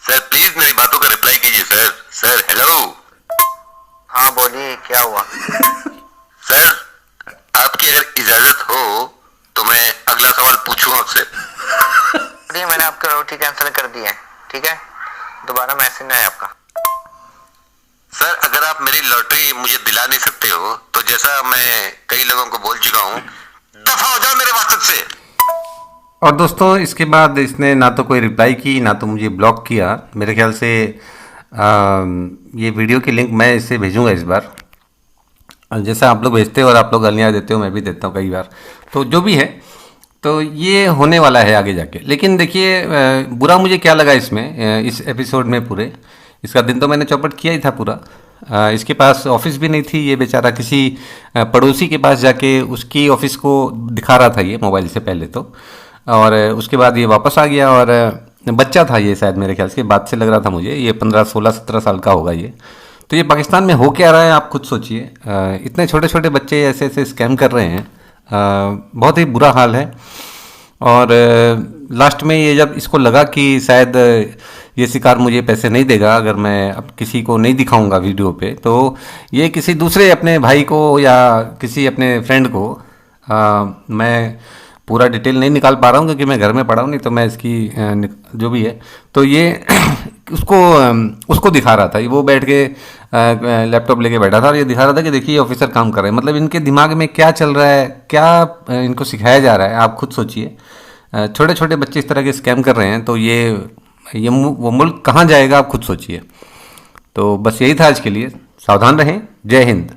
sir please मेरी बातों का रिप्लाई कीजिए सर। Sir hello. हाँ बोलिए, क्या हुआ? सर आपकी अगर इजाजत हो तो मैं अगला सवाल पूछूं आपसे। मैंने आपकी रोटी कैंसिल कर दी है, ठीक है? दोबारा मैसेज ना आए आपका। सर अगर आप मेरी लॉटरी मुझे दिला नहीं सकते हो तो जैसा मैं कई लोगों को बोल चुका हूँ, दफा हो जाओ मेरे वास्ते से। और दोस्तों इसके बाद इसने ना तो कोई रिप्लाई की, ना तो मुझे ब्लॉक किया। मेरे ख्याल से ये वीडियो की लिंक मैं इससे भेजूंगा इस बार, जैसा आप लोग भेजते हो और आप लोग गालियाँ देते हो, मैं भी देता हूँ कई बार। तो जो भी है, तो ये होने वाला है आगे जाके। लेकिन देखिए बुरा मुझे क्या लगा इसमें, इस एपिसोड में पूरे इसका दिन तो मैंने चौपट किया ही था पूरा। इसके पास ऑफिस भी नहीं थी, ये बेचारा किसी पड़ोसी के पास जाके उसकी ऑफिस को दिखा रहा था ये मोबाइल से पहले तो, और उसके बाद ये वापस आ गया। और बच्चा था ये, शायद मेरे ख्याल से, बात से लग रहा था मुझे ये 15, 16, 17 साल का होगा ये। तो ये पाकिस्तान में हो क्या रहा है आप खुद सोचिए। इतने छोटे छोटे बच्चे ऐसे ऐसे स्कैम कर रहे हैं, बहुत ही बुरा हाल है। और लास्ट में ये जब इसको लगा कि शायद ये शिकार मुझे पैसे नहीं देगा अगर मैं अब किसी को नहीं दिखाऊंगा वीडियो पे, तो ये किसी दूसरे अपने भाई को या किसी अपने फ्रेंड को, मैं पूरा डिटेल नहीं निकाल पा रहा हूँ क्योंकि मैं घर में पड़ा हूँ, नहीं तो मैं इसकी जो भी है तो ये उसको दिखा रहा था। वो बैठ के लैपटॉप लेके बैठा था और ये दिखा रहा था कि देखिए ऑफिसर काम कर रहे हैं। मतलब इनके दिमाग में क्या चल रहा है, क्या इनको सिखाया जा रहा है, आप खुद सोचिए। छोटे छोटे बच्चे इस तरह के स्कैम कर रहे हैं तो वो मुल्क कहाँ जाएगा, आप खुद सोचिए। तो बस यही था आज के लिए। सावधान रहें। जय हिंद।